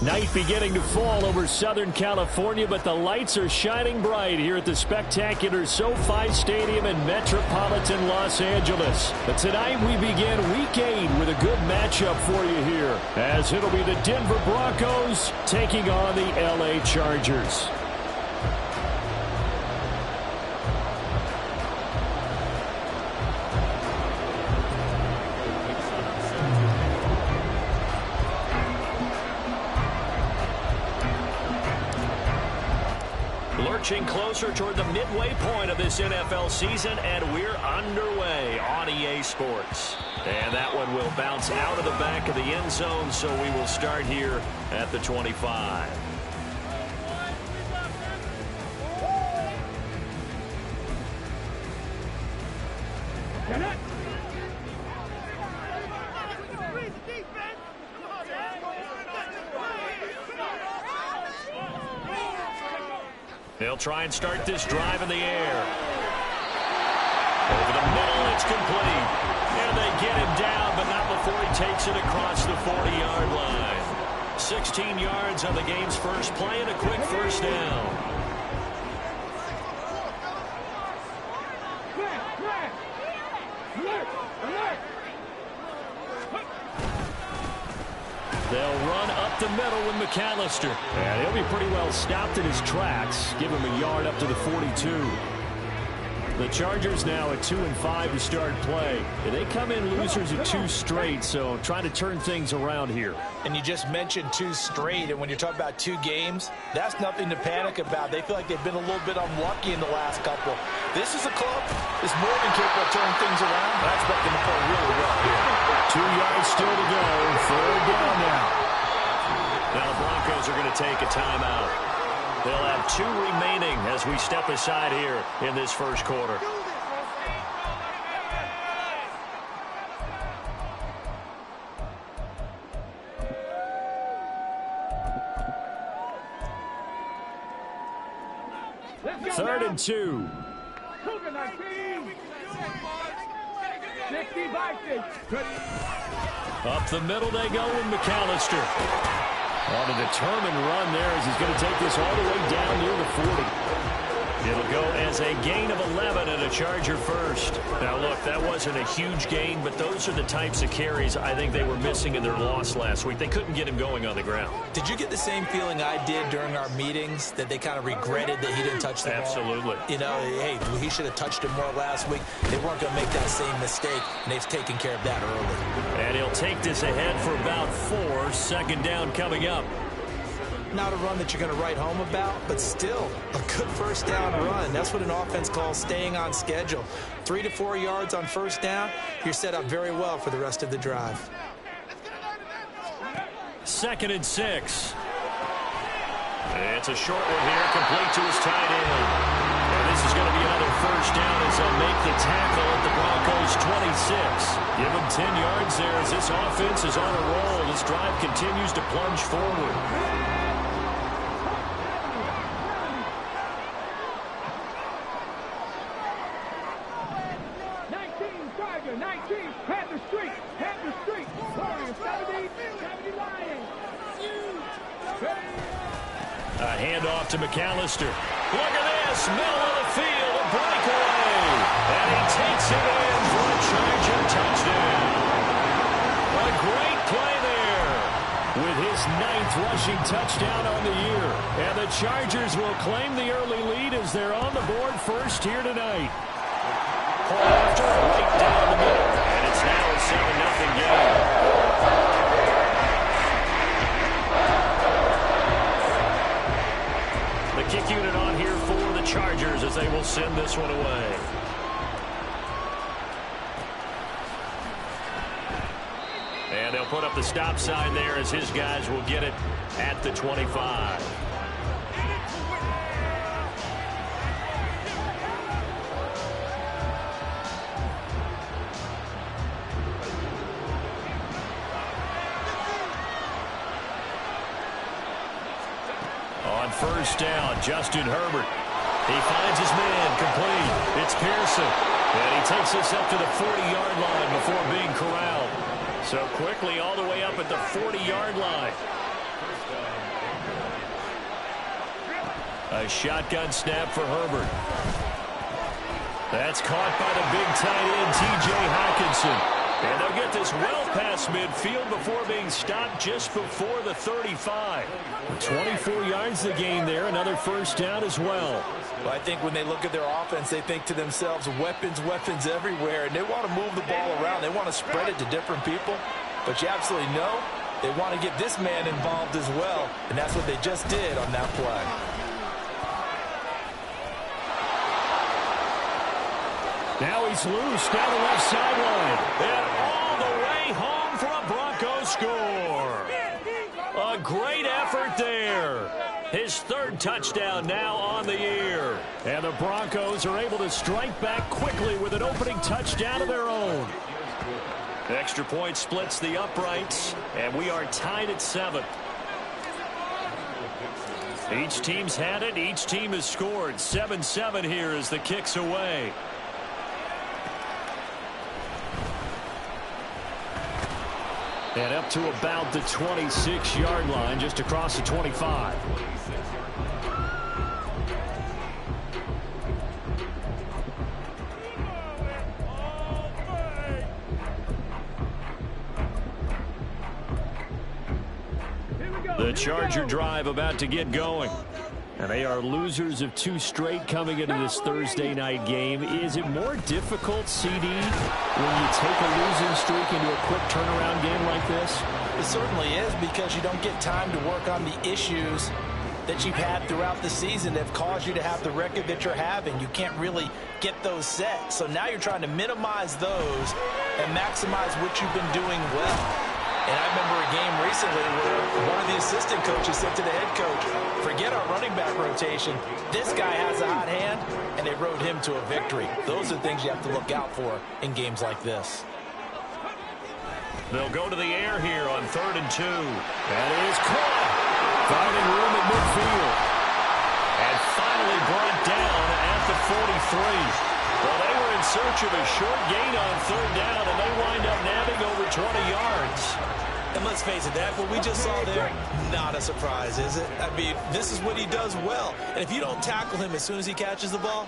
Night beginning to fall over Southern California, but the lights are shining bright here at the spectacular SoFi Stadium in metropolitan Los Angeles. But tonight we begin Week 8 with a good matchup for you here, as it'll be the Denver Broncos taking on the LA Chargers. Lurching closer toward the midway point of this NFL season, and we're underway on EA Sports. And that one will bounce out of the back of the end zone, so we will start here at the 25. They'll try and start this drive in the air. Over the middle, it's complete. And they get him down, but not before he takes it across the 40-yard line. 16 yards on the game's first play and a quick first down. They'll run up the middle with McAllister. And he'll be pretty well stopped in his tracks. Give him a yard up to the 42. The Chargers now at 2-5 to start play. And they come in losers of 2 straight, so trying to turn things around here. And you just mentioned 2 straight, and when you're talking about 2 games, that's nothing to panic about. They feel like they've been a little bit unlucky in the last couple. This is a club that's more than capable of turning things around. I expect them to play really well here. 2 yards still to go. 3rd down now. Now the Broncos are going to take a timeout. They'll have 2 remaining as we step aside here in this first quarter. Third and 2. Up the middle they go with McAllister. On a determined run there as he's going to take this all the way down near the 40. It'll go as a gain of 11 and a Charger first. Now, look, that wasn't a huge gain, but those are the types of carries I think they were missing in their loss last week. They couldn't get him going on the ground. Did you get the same feeling I did during our meetings, that they kind of regretted that he didn't touch the ball? Absolutely. You know, hey, he should have touched it more last week. They weren't going to make that same mistake, and they've taken care of that early. And he'll take this ahead for about 4. 2nd down coming up. Not a run that you're going to write home about, but still a good first down run. That's what an offense calls staying on schedule. 3 to 4 yards on first down, you're set up very well for the rest of the drive. 2nd and 6. It's a short one here, complete to his tight end. And this is going to be another first down as they'll make the tackle at the Broncos 26. Give him 10 yards there as this offense is on a roll. This drive continues to plunge forward. A handoff to McAllister. Look at this, middle of the field, a breakaway. And he takes it in for a Charger touchdown. A great play there with his 9th rushing touchdown on the year. And the Chargers will claim the early lead as they're on the board first here tonight. Pull after, right down the middle. And it's now a 7-0 game. Kick unit on here for the Chargers as they will send this one away. And they'll put up the stop sign there as his guys will get it at the 25. First down, Justin Herbert. He finds his man, complete. It's Pearson. And he takes this up to the 40-yard line before being corralled. So quickly all the way up at the 40-yard line. A shotgun snap for Herbert. That's caught by the big tight end, T.J. Hockenson. And they'll get this well past midfield before being stopped just before the 35. 24 yards the gain there. Another first down as well. Well, I think when they look at their offense, they think to themselves, weapons, weapons everywhere. And they want to move the ball around. They want to spread it to different people. But you absolutely know they want to get this man involved as well. And that's what they just did on that play. Now he's loose down the left sideline. And all the way home for a Broncos score. A great effort there. His third touchdown now on the year. And the Broncos are able to strike back quickly with an opening touchdown of their own. The extra point splits the uprights, and we are tied at 7. Each team's had it. Each team has scored. 7-7 here as the kick's away. And up to about the 26-yard line, just across the 25. The Charger drive about to get going. And they are losers of 2 straight coming into this Thursday night game. Is it more difficult, CD, when you take a losing streak into a quick turnaround game like this? It certainly is, because you don't get time to work on the issues that you've had throughout the season that have caused you to have the record that you're having. You can't really get those set. So now you're trying to minimize those and maximize what you've been doing well. And I remember a game recently where one of the assistant coaches said to the head coach, forget our running back rotation. This guy has a hot hand, and they rode him to a victory. Those are things you have to look out for in games like this. They'll go to the air here on 3rd and 2. That is caught. Finding room at midfield. And finally brought down at the 43. Well, they were in search of a short gain on 3rd down, and they wind up nabbing over 20 yards. And let's face it, that what we just saw there, not a surprise, is it? I mean, this is what he does well. And if you don't tackle him as soon as he catches the ball,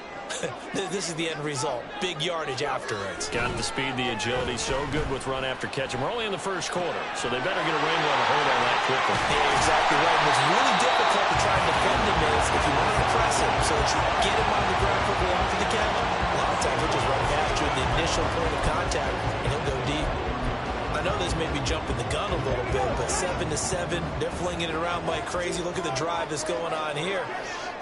this is the end result. Big yardage afterwards. Got the speed, the agility, so good with run after catch. And we're only in the first quarter, so they better get a wrangle on a hold on that quickly. Yeah, exactly right. And what's really difficult to try and defend him is if you want to press him so that you get him on the ground quickly after the catch. A lot of times he'll just run past you at the initial point of contact, and he'll go deep. I know this may be jumping the gun a little bit, but 7-7, they're flinging it around like crazy. Look at the drive that's going on here.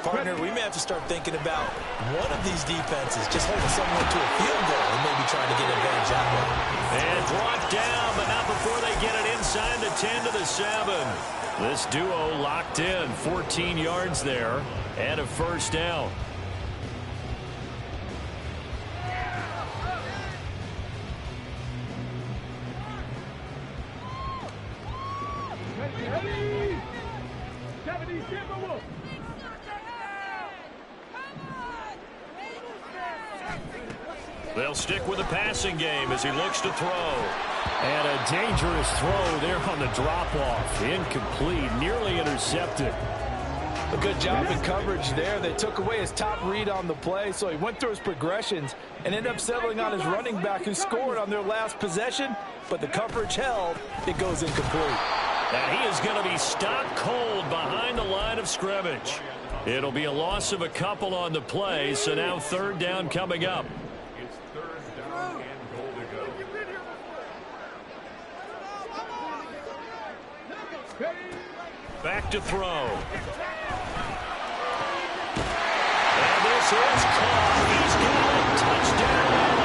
Partner, we may have to start thinking about one of these defenses just holding someone to a field goal and maybe trying to get advantage that way. And brought down, but not before they get it inside the 10 to the 7. This duo locked in, 14 yards there, and a first down. They'll stick with the passing game as he looks to throw. And a dangerous throw there on the drop-off. Incomplete, nearly intercepted. A good job in coverage there. They took away his top read on the play, so he went through his progressions and ended up settling on his running back who scored on their last possession, but the coverage held. It goes incomplete. And he is going to be stopped cold behind the line of scrimmage. It'll be a loss of a couple on the play, so now 3rd down coming up. It's 3rd down and goal to go. Back to throw. And this is caught. He's got a touchdown.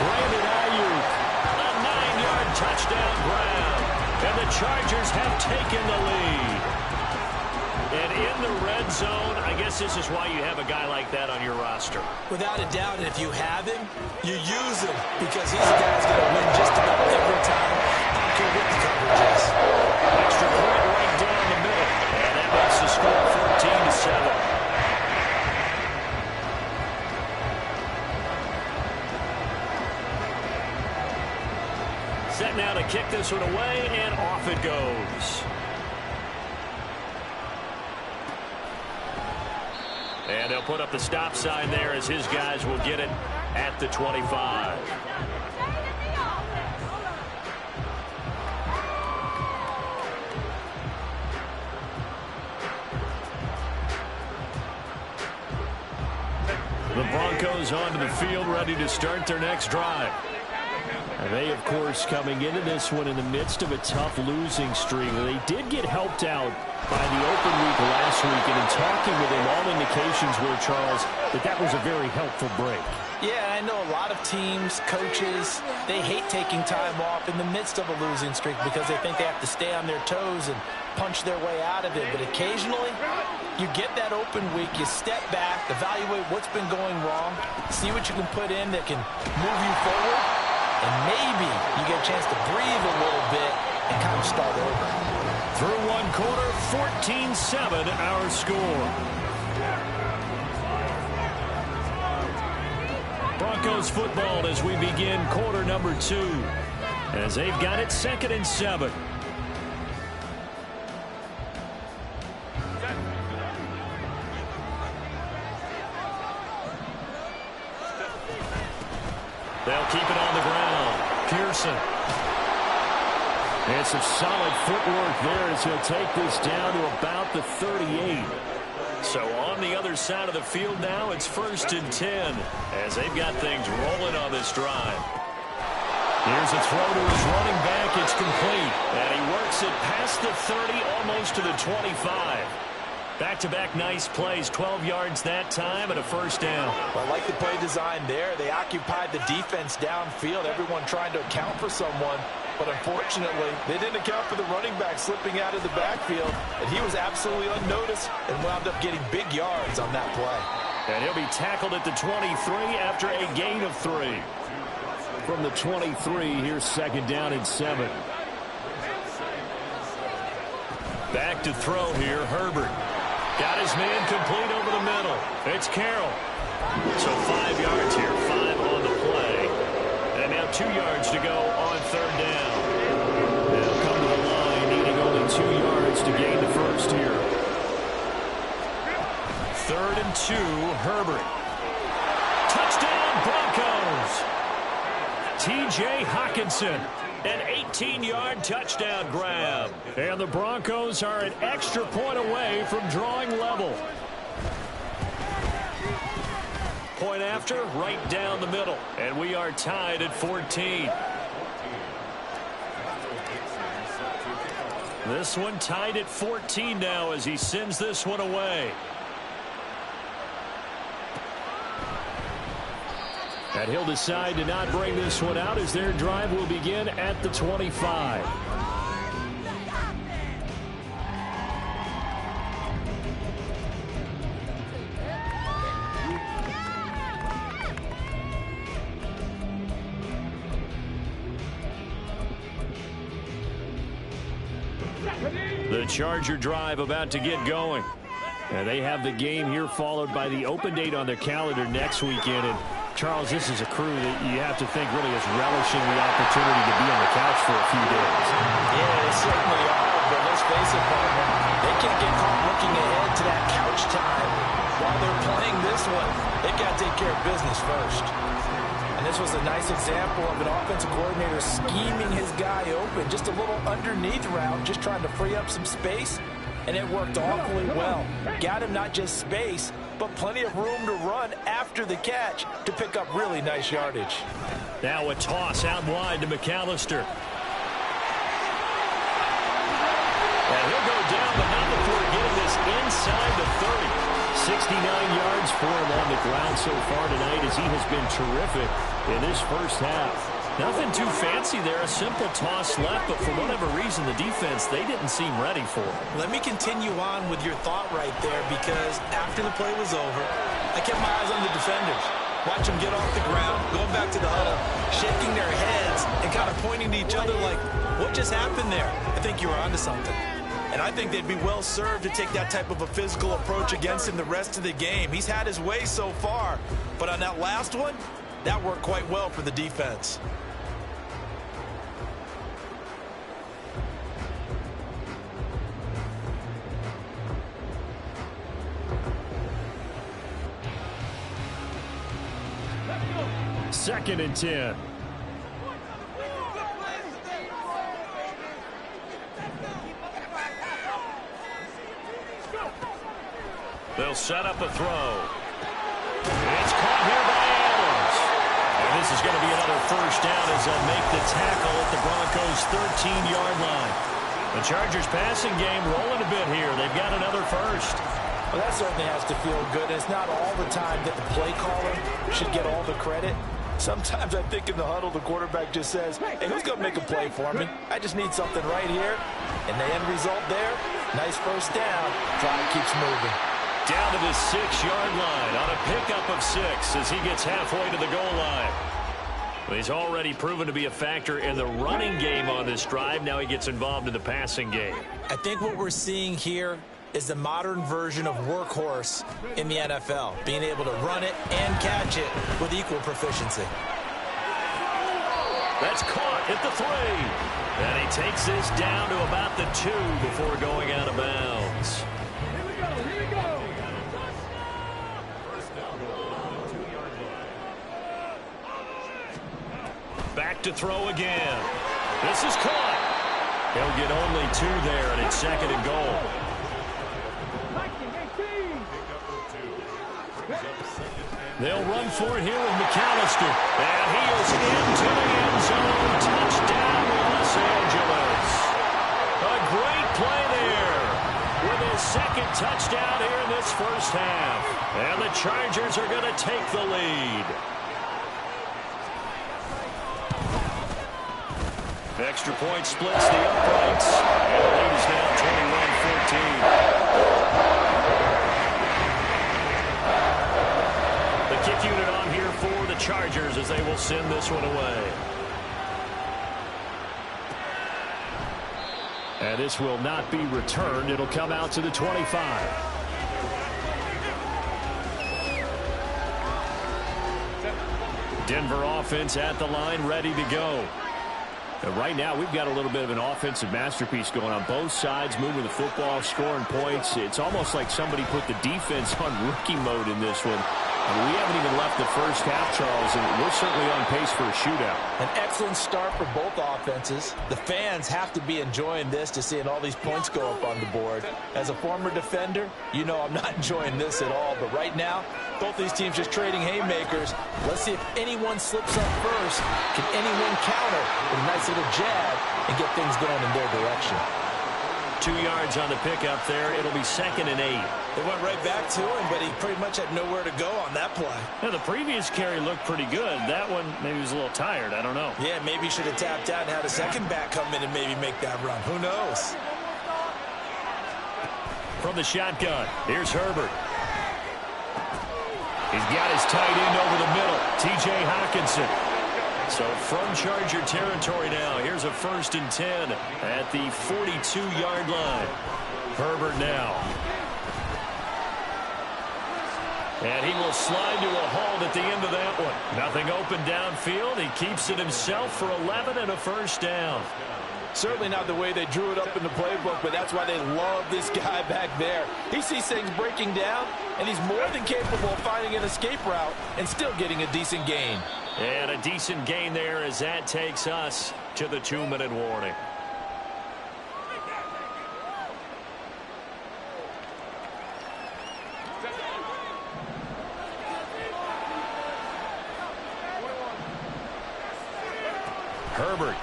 Brandon Ayuk, a 9-yard touchdown grab. And the Chargers have taken the lead. And in the red zone, I guess this is why you have a guy like that on your roster. Without a doubt, and if you have him, you use him because he's the guy who's going to win just about every time. I don't care what the coverage is. Extra point right down the middle. And that makes the score 14-7. Set now to kick this one away, and off it goes. And they'll put up the stop sign there as his guys will get it at the 25. The Broncos onto the field, ready to start their next drive. And they, of course, coming into this one in the midst of a tough losing streak. They did get helped out by the open week last week, and in talking with him, all indications were, Charles, that was a very helpful break. Yeah, I know a lot of teams, coaches, they hate taking time off in the midst of a losing streak because they think they have to stay on their toes and punch their way out of it. But occasionally, you get that open week, you step back, evaluate what's been going wrong, see what you can put in that can move you forward, and maybe you get a chance to breathe a little bit and kind of start over. Through one quarter, 14-7 our score. Broncos football as we begin quarter number 2. As they've got it 2nd and 7. They'll keep it on the ground. Pearson. And some solid footwork there as he'll take this down to about the 38. So on the other side of the field now, it's 1st and 10 as they've got things rolling on this drive. Here's a throw to his running back. It's complete. And he works it past the 30, almost to the 25. Back-to-back nice plays, 12 yards that time and a 1st down. Well, I like the play design there. They occupied the defense downfield, everyone trying to account for someone. But unfortunately, they didn't account for the running back slipping out of the backfield, and he was absolutely unnoticed and wound up getting big yards on that play. And he'll be tackled at the 23 after a gain of 3. From the 23, here's 2nd down and 7. Back to throw here, Herbert. Got his man complete over the middle. It's Carroll. So 5 yards here, 5 on the play. And now 2 yards to go on 3rd down. They'll come to the line, needing only 2 yards to gain the 1st here. 3rd and 2, Herbert. Touchdown, Broncos. T.J. Hockenson. An 18-yard touchdown grab. And the Broncos are an extra point away from drawing level. Point after, right down the middle. And we are tied at 14. This one tied at 14 now as he sends this one away. And he'll decide to not bring this one out as their drive will begin at the 25. The Charger drive about to get going. And they have the game here followed by the open date on their calendar next weekend. And Charles, this is a crew that you have to think really is relishing the opportunity to be on the couch for a few days. Yeah, they certainly are, but let's face it, partner, they can't get caught looking ahead to that couch time while they're playing this one. They got to take care of business first. And this was a nice example of an offensive coordinator scheming his guy open, just a little underneath route, just trying to free up some space, and it worked awfully well. Got him not just space, but plenty of room to run after the catch to pick up really nice yardage. Now a toss out wide to McAllister. And he'll go down, but not before getting this inside the 30. 69 yards for him on the ground so far tonight as he has been terrific in this first half. Nothing too fancy there, a simple toss left, but for whatever reason, the defense, they didn't seem ready for it. Let me continue on with your thought right there, because after the play was over, I kept my eyes on the defenders. Watch them get off the ground, going back to the huddle, shaking their heads and kind of pointing to each other like, what just happened there? I think you were onto something. And I think they'd be well served to take that type of a physical approach against him the rest of the game. He's had his way so far, but on that last one, that worked quite well for the defense. 2nd and 10. They'll set up a throw. It's caught here by Adams. And this is going to be another first down as they'll make the tackle at the Broncos' 13-yard line. The Chargers passing game rolling a bit here. They've got another first. Well, that certainly has to feel good. It's not all the time that the play caller should get all the credit. Sometimes I think in the huddle, the quarterback just says, hey, who's going to make a play for me? I just need something right here. And the end result there, nice first down. Drive keeps moving. Down to the 6-yard line on a pickup of 6 as he gets halfway to the goal line. Well, he's already proven to be a factor in the running game on this drive. Now he gets involved in the passing game. I think what we're seeing here is the modern version of workhorse in the NFL, being able to run it and catch it with equal proficiency. That's caught at the 3. And he takes this down to about the 2 before going out of bounds. Here we go. Back to throw again. This is caught. He'll get only 2 there, and it's 2nd and goal. They'll run for it here with McAllister. And he is into the end zone. Touchdown, Los Angeles. A great play there with his 2nd touchdown here in this first half. And the Chargers are going to take the lead. Extra point splits the uprights. And the lead is now 21-14. The kick unit on here for the Chargers as they will send this one away. And this will not be returned. It'll come out to the 25. Denver offense at the line, ready to go. Right now, we've got a little bit of an offensive masterpiece going on both sides, moving the football, scoring points. It's almost like somebody put the defense on rookie mode in this one. We haven't even left the first half, Charles, and we're certainly on pace for a shootout. An excellent start for both offenses. The fans have to be enjoying this, to seeing all these points go up on the board. As a former defender, you know I'm not enjoying this at all. But right now, both these teams just trading haymakers. Let's see if anyone slips up first. Can anyone counter with a nice little jab and get things going in their direction? 2 yards on the pickup there. It'll be 2nd and 8. They went right back to him, but he pretty much had nowhere to go on that play. Now, the previous carry looked pretty good. That one, maybe he was a little tired. I don't know. Yeah, maybe he should have tapped out and had a second back come in and maybe make that run. Who knows? From the shotgun, here's Herbert. He's got his tight end over the middle, T.J. Hockenson. So from Charger territory now, here's a 1st and 10 at the 42-yard line. Herbert now. And he will slide to a halt at the end of that one. Nothing open downfield. He keeps it himself for 11 and a first down. Certainly not the way they drew it up in the playbook, but that's why they love this guy back there. He sees things breaking down, and he's more than capable of finding an escape route and still getting a decent gain. And a decent gain there as that takes us to the 2-minute warning. Herbert.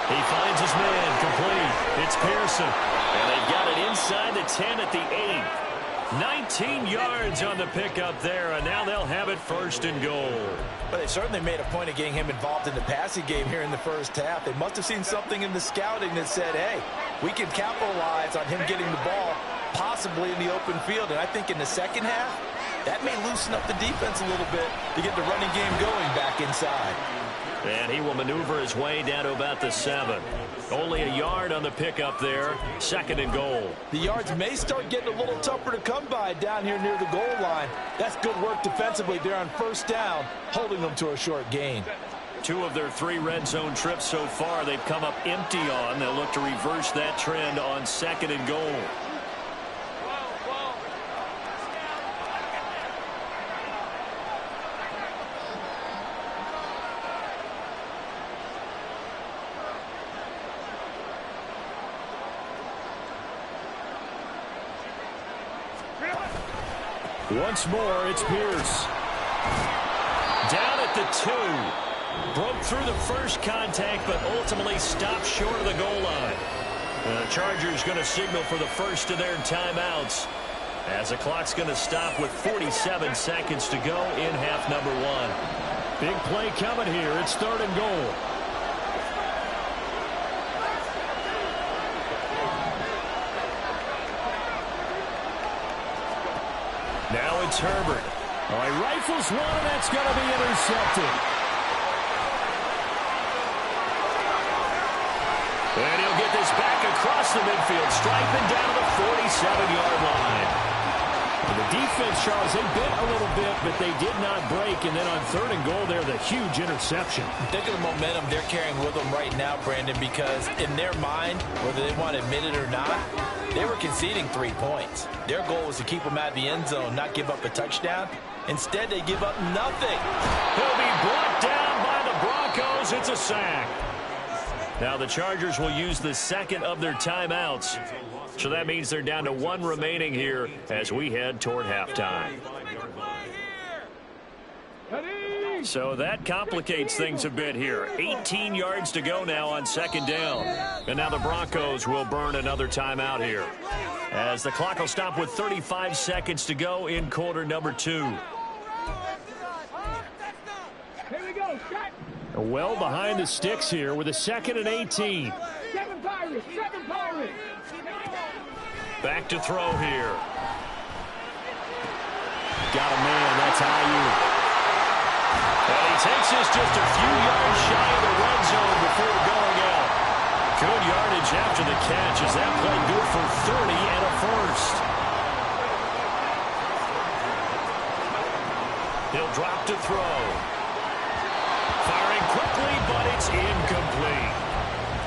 He finds his man complete. It's Pearson. And they've got it inside the 10 at the 8. 19 yards on the pickup there, and now they'll have it 1st and goal. But they certainly made a point of getting him involved in the passing game here in the first half. They must have seen something in the scouting that said, hey, we can capitalize on him getting the ball possibly in the open field. And I think in the second half, that may loosen up the defense a little bit to get the running game going back inside. And he will maneuver his way down to about the 7. Only a yard on the pickup there. 2nd and goal. The yards may start getting a little tougher to come by down here near the goal line. That's good work defensively there on 1st down, holding them to a short gain. 2 of their 3 red zone trips so far they've come up empty on. They'll look to reverse that trend on 2nd and goal. Once more, it's Pierce. Down at the 2. Broke through the first contact, but ultimately stopped short of the goal line. The Chargers going to signal for the first of their timeouts, as the clock's going to stop with 47 seconds to go in half number 1. Big play coming here. It's 3rd and goal. Now it's Herbert. All right, rifles one, and that's going to be intercepted. And he'll get this back across the midfield, striping down to the 47-yard line. And the defense, Charles, they bit a little bit, but they did not break. And then on 3rd and goal there, the huge interception. Think of the momentum they're carrying with them right now, Brandon, because in their mind, whether they want to admit it or not, they were conceding 3 points. Their goal was to keep them out of the end zone, not give up a touchdown. Instead, they give up nothing. He'll be brought down by the Broncos. It's a sack. Now the Chargers will use the second of their timeouts. So that means they're down to 1 remaining here as we head toward halftime. So that complicates things a bit here. 18 yards to go now on 2nd down. And now the Broncos will burn another timeout here, as the clock will stop with 35 seconds to go in quarter number 2. Here we go, well behind the sticks here with a 2nd and 18. 7 Pirates, 7 Pirates. Back to throw here. Got a man, that's IU. And he takes this just a few yards shy of the red zone before going out. Good yardage after the catch, as that play good for 30 and a first. He'll drop to throw. Firing quickly, but it's incomplete.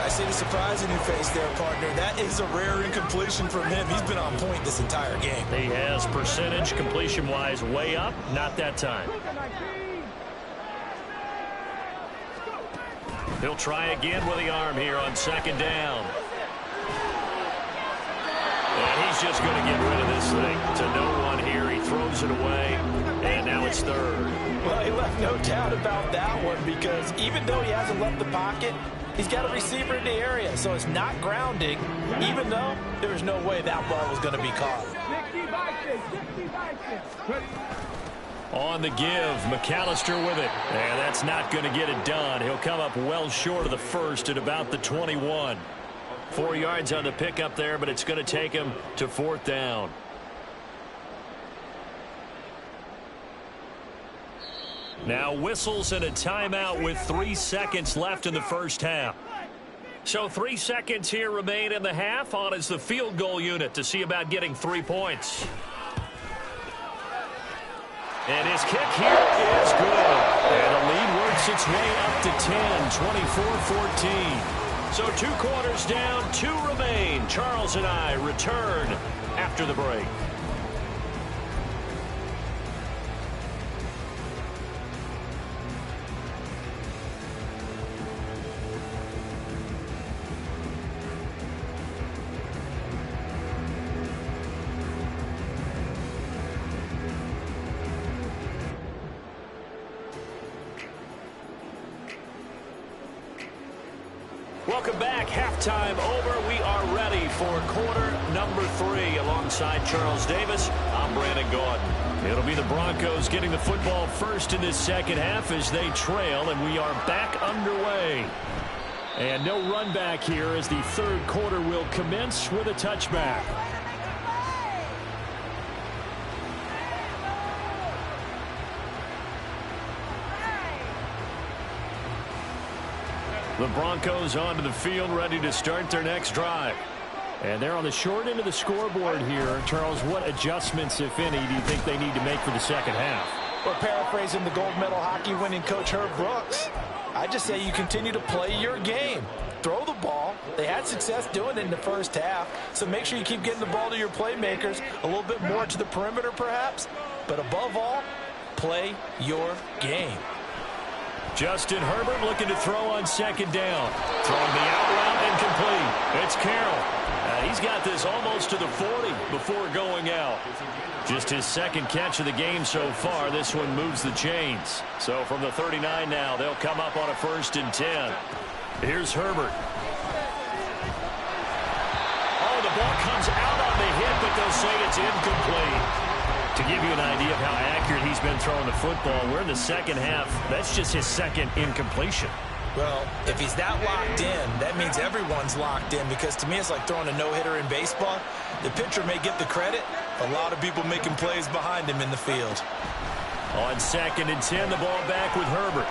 I see the surprise in your face there, partner. That is a rare incompletion from him. He's been on point this entire game. He has percentage completion-wise way up, not that time. He'll try again with the arm here on 2nd down. And he's just going to get rid of this thing to no one here. He throws it away, and now it's 3rd. Well, he left no doubt about that one, because even though he hasn't left the pocket, he's got a receiver in the area, so it's not grounding, even though there's no way that ball was going to be caught. 60-60. On the give, McAllister with it. And that's not going to get it done. He'll come up well short of the first at about the 21. 4 yards on the pickup there, but it's going to take him to 4th down. Now whistles and a timeout with 3 seconds left in the first half. So 3 seconds here remain in the half. On is the field goal unit to see about getting 3 points. And his kick here is good. And the lead works its way up to 10, 24-14. So 2 quarters down, 2 remain. Charles and I return after the break. Welcome back. Halftime over. We are ready for quarter number 3. Alongside Charles Davis, I'm Brandon Gordon. It'll be the Broncos getting the football first in this second half as they trail, and we are back underway. And no run back here as the 3rd quarter will commence with a touchback. The Broncos onto the field, ready to start their next drive. And they're on the short end of the scoreboard here. Charles, what adjustments, if any, do you think they need to make for the second half? Well, paraphrasing the gold medal hockey winning coach Herb Brooks, I just say you continue to play your game. Throw the ball. They had success doing it in the first half, so make sure you keep getting the ball to your playmakers, a little bit more to the perimeter perhaps, but above all, play your game. Justin Herbert looking to throw on second down. Throwing the out route incomplete. It's Carroll. He's got this almost to the 40 before going out. Just his second catch of the game so far. This one moves the chains. So from the 39 now, they'll come up on a 1st and 10. Here's Herbert. Oh, the ball comes out on the hit, but they'll say it's incomplete. To give you an idea of how accurate he's been throwing the football, we're in the second half. That's just his second incompletion. Well, if he's that locked in, that means everyone's locked in, because to me it's like throwing a no-hitter in baseball. The pitcher may get the credit. A lot of people making plays behind him in the field. On 2nd and 10, the ball back with Herbert.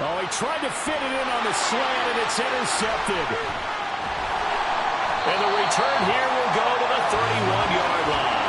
Oh, he tried to fit it in on the slant, and it's intercepted. And the return here will go to the 31-yard line.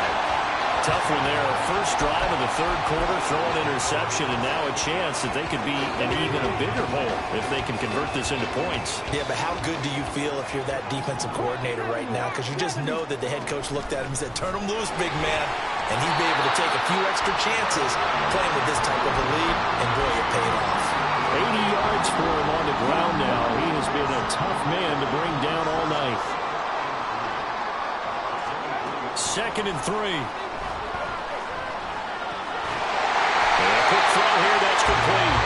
Tough one there. First drive of the 3rd quarter, throw an interception, and now a chance that they could be an even a bigger hole if they can convert this into points. Yeah, but how good do you feel if you're that defensive coordinator right now? Because you just know that the head coach looked at him and said, turn him loose, big man. And he'd be able to take a few extra chances playing with this type of a lead, and boy, it paid off. 80 yards for him on the ground now. He has been a tough man to bring down all night. 2nd and 3. Quick throw here, that's complete.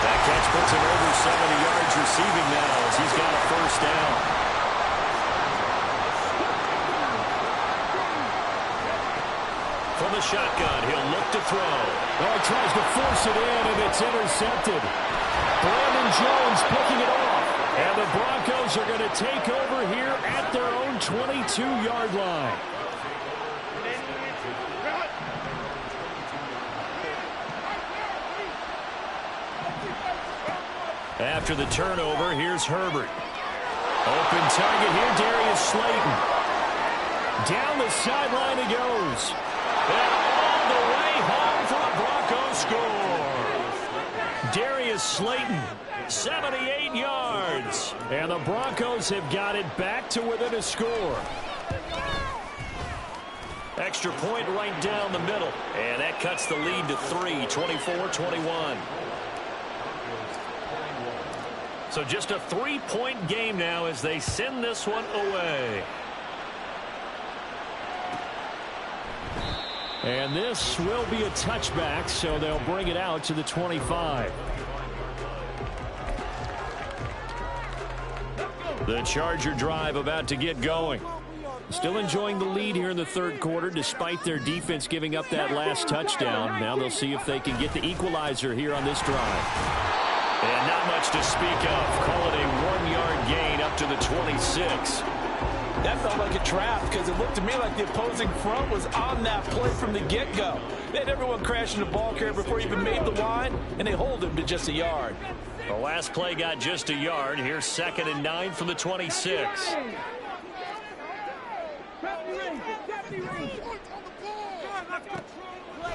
That catch puts him over 70 yards receiving now as he's got a 1st down. From the shotgun, he'll look to throw. Oh, he tries to force it in, and it's intercepted. Brandon Jones picking it off. And the Broncos are going to take over here at their own 22-yard line. After the turnover, here's Herbert. Open target here, Darius Slayton. Down the sideline he goes. And all the way home for a Broncos score. Darius Slayton, 78 yards. And the Broncos have got it back to within a score. Extra point right down the middle. And that cuts the lead to 3, 24-21. So just a 3-point game now as they send this one away. And this will be a touchback, so they'll bring it out to the 25. The Charger drive about to get going. Still enjoying the lead here in the 3rd quarter despite their defense giving up that last touchdown. Now they'll see if they can get the equalizer here on this drive. And not much to speak of. Call it a 1-yard gain up to the 26. That felt like a trap, because it looked to me like the opposing front was on that play from the get-go. They had everyone crashing the ball carrier before he even made the line, and they hold him to just a yard. The last play got just a yard. Here's 2nd and 9 from the 26.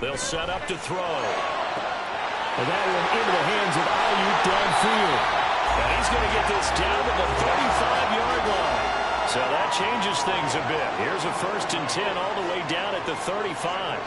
They'll set up to throw. And that one into the hands of Ayuk downfield. And he's going to get this down to the 35-yard line. So that changes things a bit. Here's a 1st and 10 all the way down at the 35.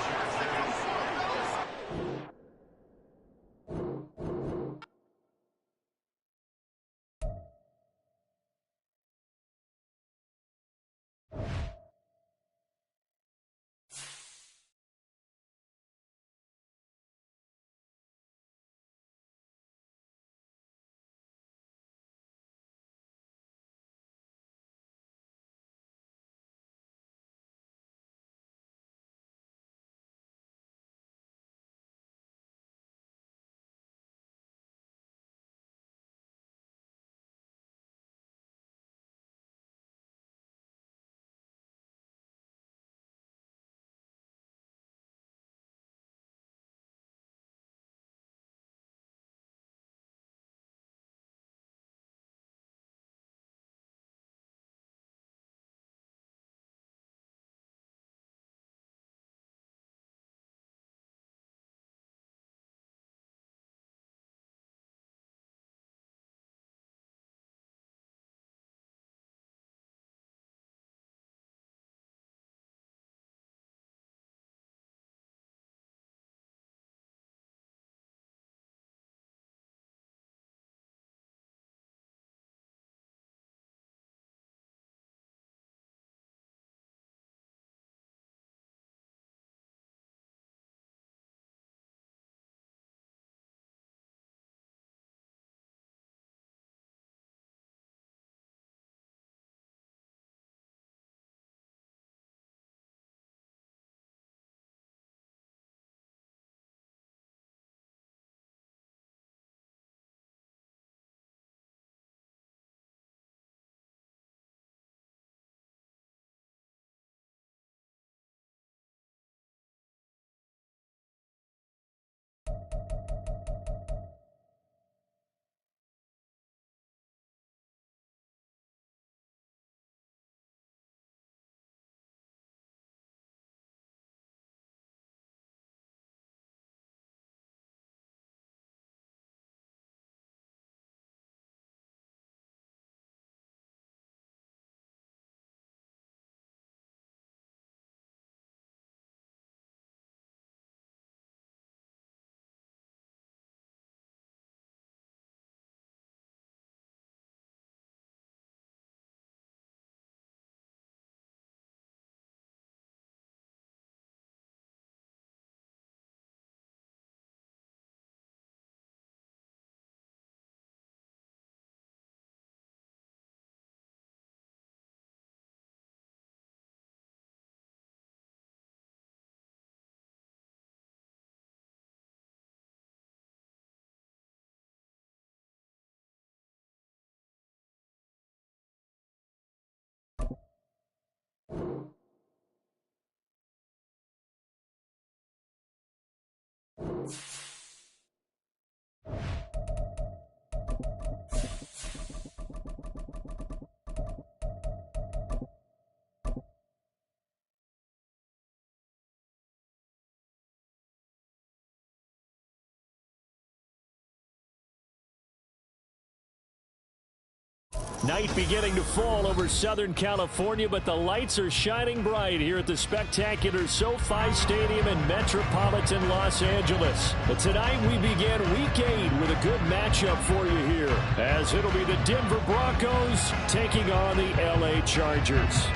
Night beginning to fall over Southern California, but the lights are shining bright here at the spectacular SoFi Stadium in metropolitan Los Angeles. But tonight we begin Week 8 with a good matchup for you here, as it'll be the Denver Broncos taking on the LA Chargers.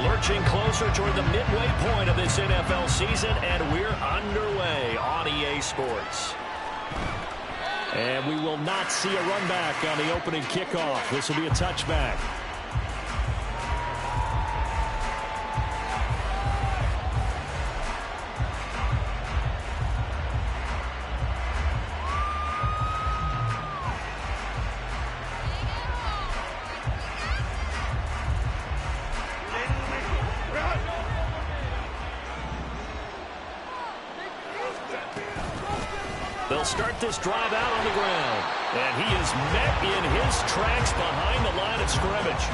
Lurching closer toward the midway point of this NFL season, and we're underway on EA Sports. And we will not see a run back on the opening kickoff. This will be a touchback. They'll start this drive out on the ground. And he is met in his tracks behind the line of scrimmage.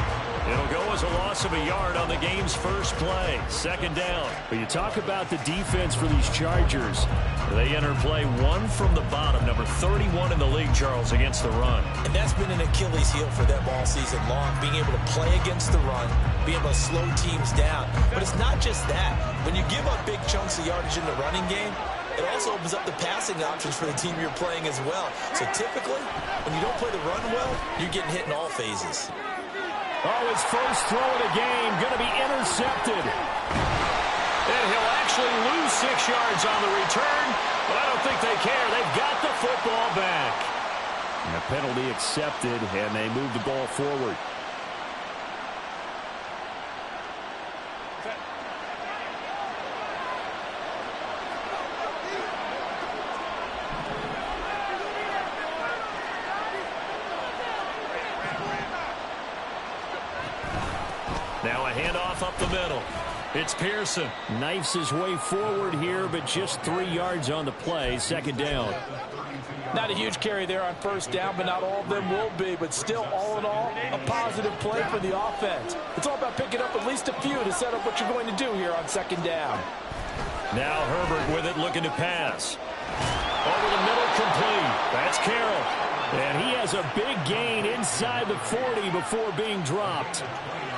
It'll go as a loss of a yard on the game's first play. Second down. But you talk about the defense for these Chargers. They enter play one from the bottom, number 31 in the league, Charles, against the run. And that's been an Achilles heel for them all season long, being able to play against the run, being able to slow teams down. But it's not just that. When you give up big chunks of yardage in the running game, it also opens up the passing options for the team you're playing as well. So typically, when you don't play the run well, you're getting hit in all phases. Oh, his first throw of the game going to be intercepted. And he'll actually lose 6 yards on the return, but I don't think they care. They've got the football back. And a penalty accepted, and they move the ball forward. Now a handoff up the middle. It's Pearson. Knifes his way forward here, but just 3 yards on the play. Second down. Not a huge carry there on first down, but not all of them will be. But still, all in all, a positive play for the offense. It's all about picking up at least a few to set up what you're going to do here on second down. Now Herbert with it, looking to pass. Over the middle, complete. That's Carroll. And he has a big gain inside the 40 before being dropped.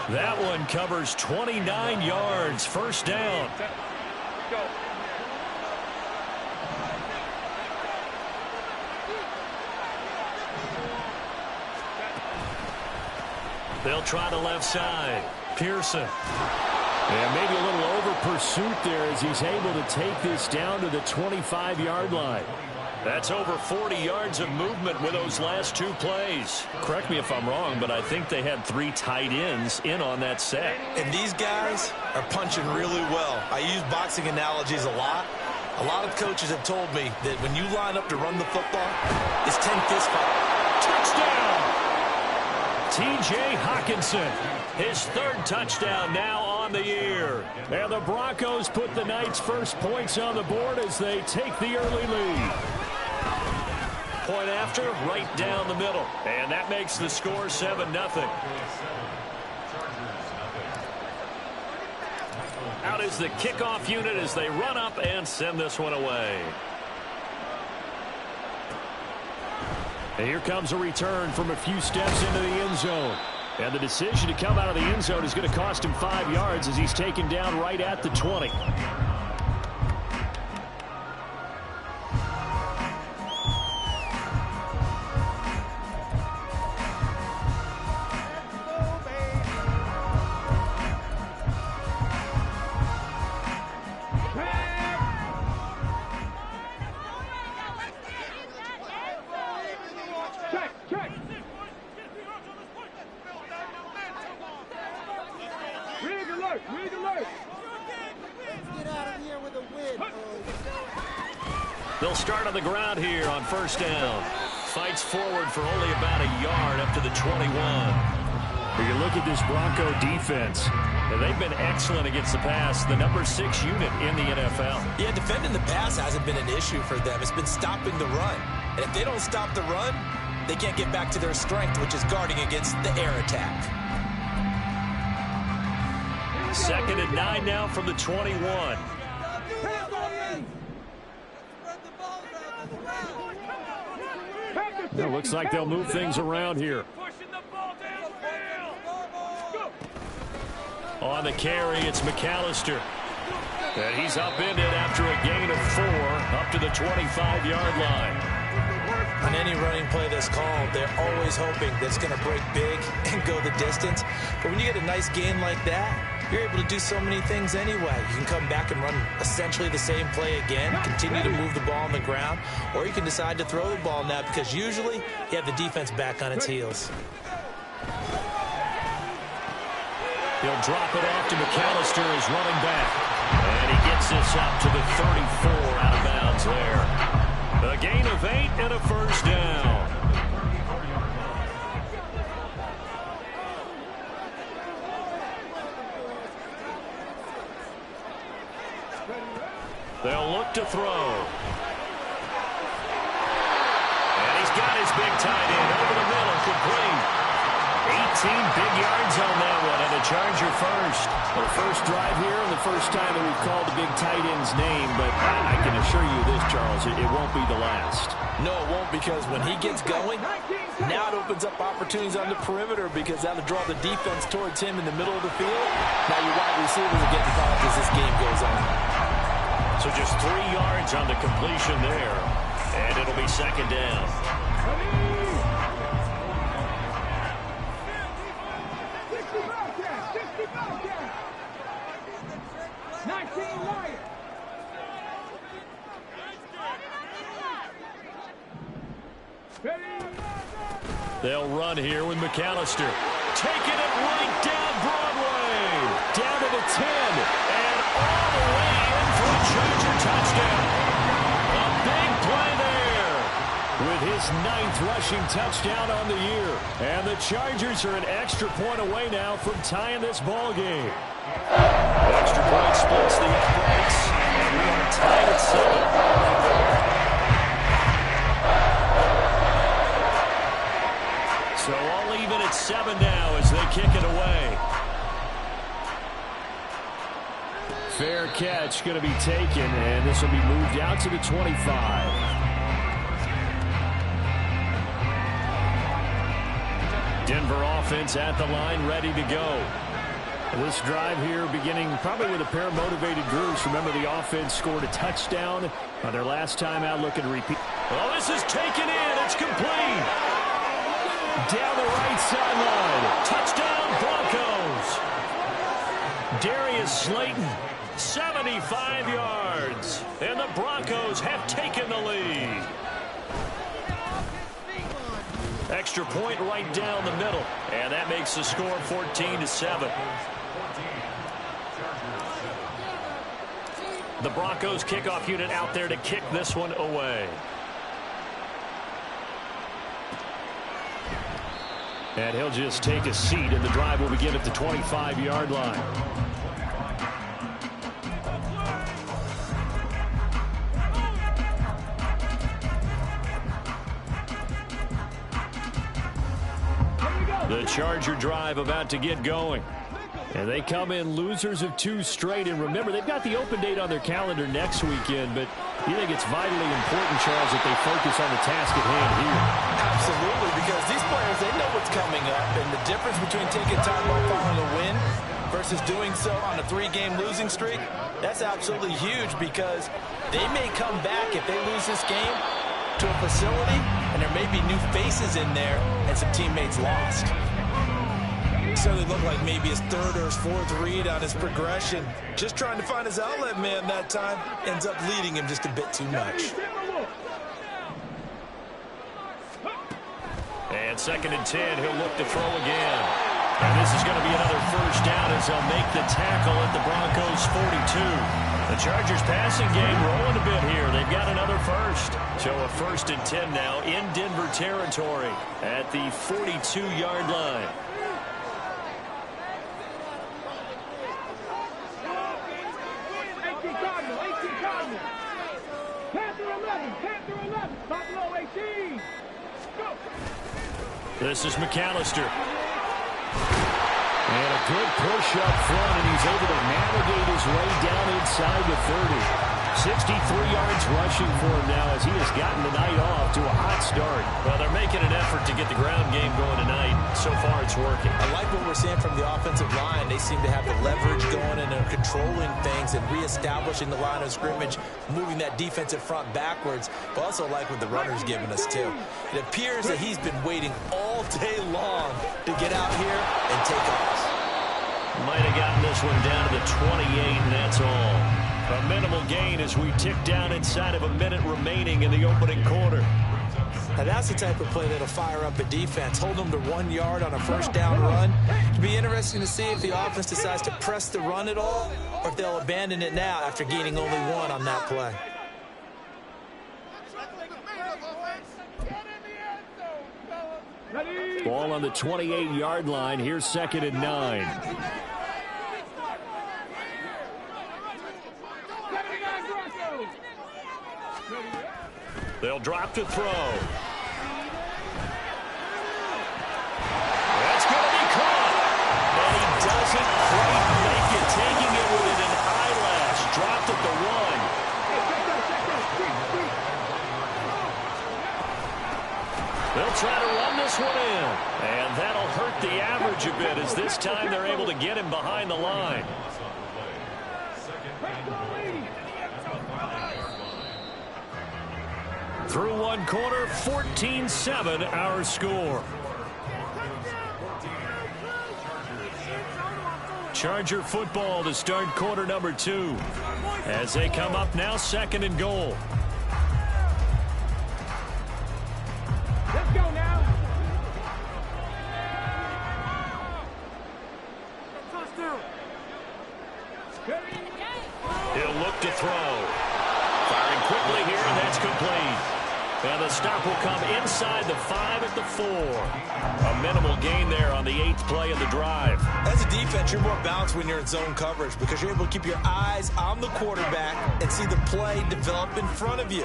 That one covers 29 yards. First down. They'll try the left side. Pearson. And maybe a little over pursuit there as he's able to take this down to the 25-yard line. That's over 40 yards of movement with those last 2 plays. Correct me if I'm wrong, but I think they had 3 tight ends in on that set. And these guys are punching really well. I use boxing analogies a lot. A lot of coaches have told me that when you line up to run the football, it's 10 fist fight. Touchdown! T.J. Hawkinson, his 3rd touchdown now on the year. And the Broncos put the Knights' first points on the board as they take the early lead. Point after, right down the middle. And that makes the score 7-0. Out is the kickoff unit as they run up and send this one away. And here comes a return from a few steps into the end zone. And the decision to come out of the end zone is going to cost him 5 yards as he's taken down right at the 20. They'll start on the ground here on first down. Fights forward for only about a yard up to the 21. You look at this Bronco defense. They've been excellent against the pass, the number 6 unit in the NFL. Yeah, defending the pass hasn't been an issue for them. It's been stopping the run. And if they don't stop the run, they can't get back to their strength, which is guarding against the air attack. 2nd and 9 now from the 21. It looks like they'll move things around here. On the carry, it's McAllister. And he's upended after a gain of 4 up to the 25-yard line. On any running play that's called, they're always hoping that it's going to break big and go the distance. But when you get a nice gain like that, you're able to do so many things anyway. You can come back and run essentially the same play again, continue to move the ball on the ground, or you can decide to throw the ball now because usually you have the defense back on its heels. He'll drop it off to McAllister as running back. And he gets this up to the 34 out of bounds there. A gain of 8 and a first down. They'll look to throw. And he's got his big tight end over the middle, complete. 18 big yards on that one, and a Charger first. Well, the first drive here and the first time that we've called the big tight end's name, but I can assure you this, Charles, it won't be the last. No, it won't, because when he gets going, now it opens up opportunities on the perimeter because that'll draw the defense towards him in the middle of the field. Now your wide receivers are getting involved as this game goes on. So just 3 yards on the completion there, and it'll be 2nd down. 19 Lions. They'll run here with McAllister. Taking it right down Broadway. Down to the 10. And all the way in for a Charger touchdown. A big play there. With his 9th rushing touchdown on the year. And the Chargers are an extra point away now from tying this ball game. Extra point splits the uprights. And we are tied at 7. So all even at 7 now as they kick it away. Fair catch going to be taken, and this will be moved out to the 25. Denver offense at the line, ready to go. This drive here beginning probably with a pair of motivated groups. Remember, the offense scored a touchdown on their last time out, looking to repeat. Well, this is taken in. It's complete. Down the right sideline. Touchdown, Broncos. Darius Slayton, 75 yards. And the Broncos have taken the lead. Extra point right down the middle. And that makes the score 14-7. The Broncos kickoff unit out there to kick this one away. And he'll just take a seat, and the drive will begin at the 25-yard line. The Charger drive about to get going. And they come in losers of 2 straight. And remember, they've got the open date on their calendar next weekend, but you think it's vitally important, Charles, that they focus on the task at hand here. Absolutely, because these players, they know what's coming up, and the difference between taking time off following a win versus doing so on a 3-game losing streak, that's absolutely huge, because they may come back if they lose this game to a facility, and there may be new faces in there and some teammates lost. Certainly looked like maybe his 3rd or his 4th read on his progression. Just trying to find his outlet man that time. Ends up leading him just a bit too much. And 2nd and 10, he'll look to throw again. And this is going to be another first down as they'll make the tackle at the Broncos 42. The Chargers passing game rolling a bit here. They've got another first. So a 1st and 10 now in Denver territory at the 42-yard line. This is McAllister. And a good push up front, and he's able to navigate his way down inside the 30. 63 yards rushing for him now as he has gotten the night off to a hot start. Well, they're making an effort to get the ground game going tonight. So far, it's working. I like what we're seeing from the offensive line. They seem to have the leverage going and they're controlling things and reestablishing the line of scrimmage, moving that defensive front backwards. But also like what the runner's giving us, too. It appears that he's been waiting all day long to get out here and take off. Might have gotten this one down to the 28, and that's all. A minimal gain as we tick down inside of a minute remaining in the opening quarter. Now that's the type of play that'll fire up a defense. Hold them to 1 yard on a first down run. It'll be interesting to see if the offense decides to press the run at all or if they'll abandon it now after gaining only one on that play. Ball on the 28-yard line. Here's 2nd and 9. They'll drop to throw. That's going to be caught. And he doesn't quite make it. Taking it with an eyelash. Dropped at the 1. They'll try to run this one in. And that'll hurt the average a bit as this time they're able to get him behind the line. Through one quarter, 14-7 our score. Charger football to start quarter number 2. As they come up now, 2nd and goal. Let's go now. He'll look to throw. Firing quickly here, and that's complete. And the stop will come inside the 5 at the 4. A minimal gain there on the 8th play of the drive. As a defense, you're more balanced when you're in zone coverage because you're able to keep your eyes on the quarterback and see the play develop in front of you.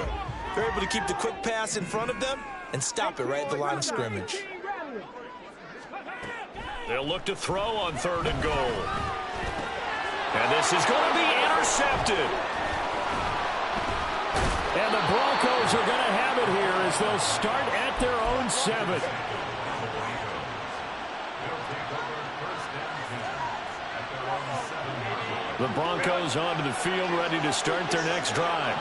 You're able to keep the quick pass in front of them and stop it right at the line of scrimmage. They'll look to throw on 3rd and goal. And this is going to be intercepted. And the Broncos are going to have it here as they'll start at their own 7. The Broncos onto the field, ready to start their next drive.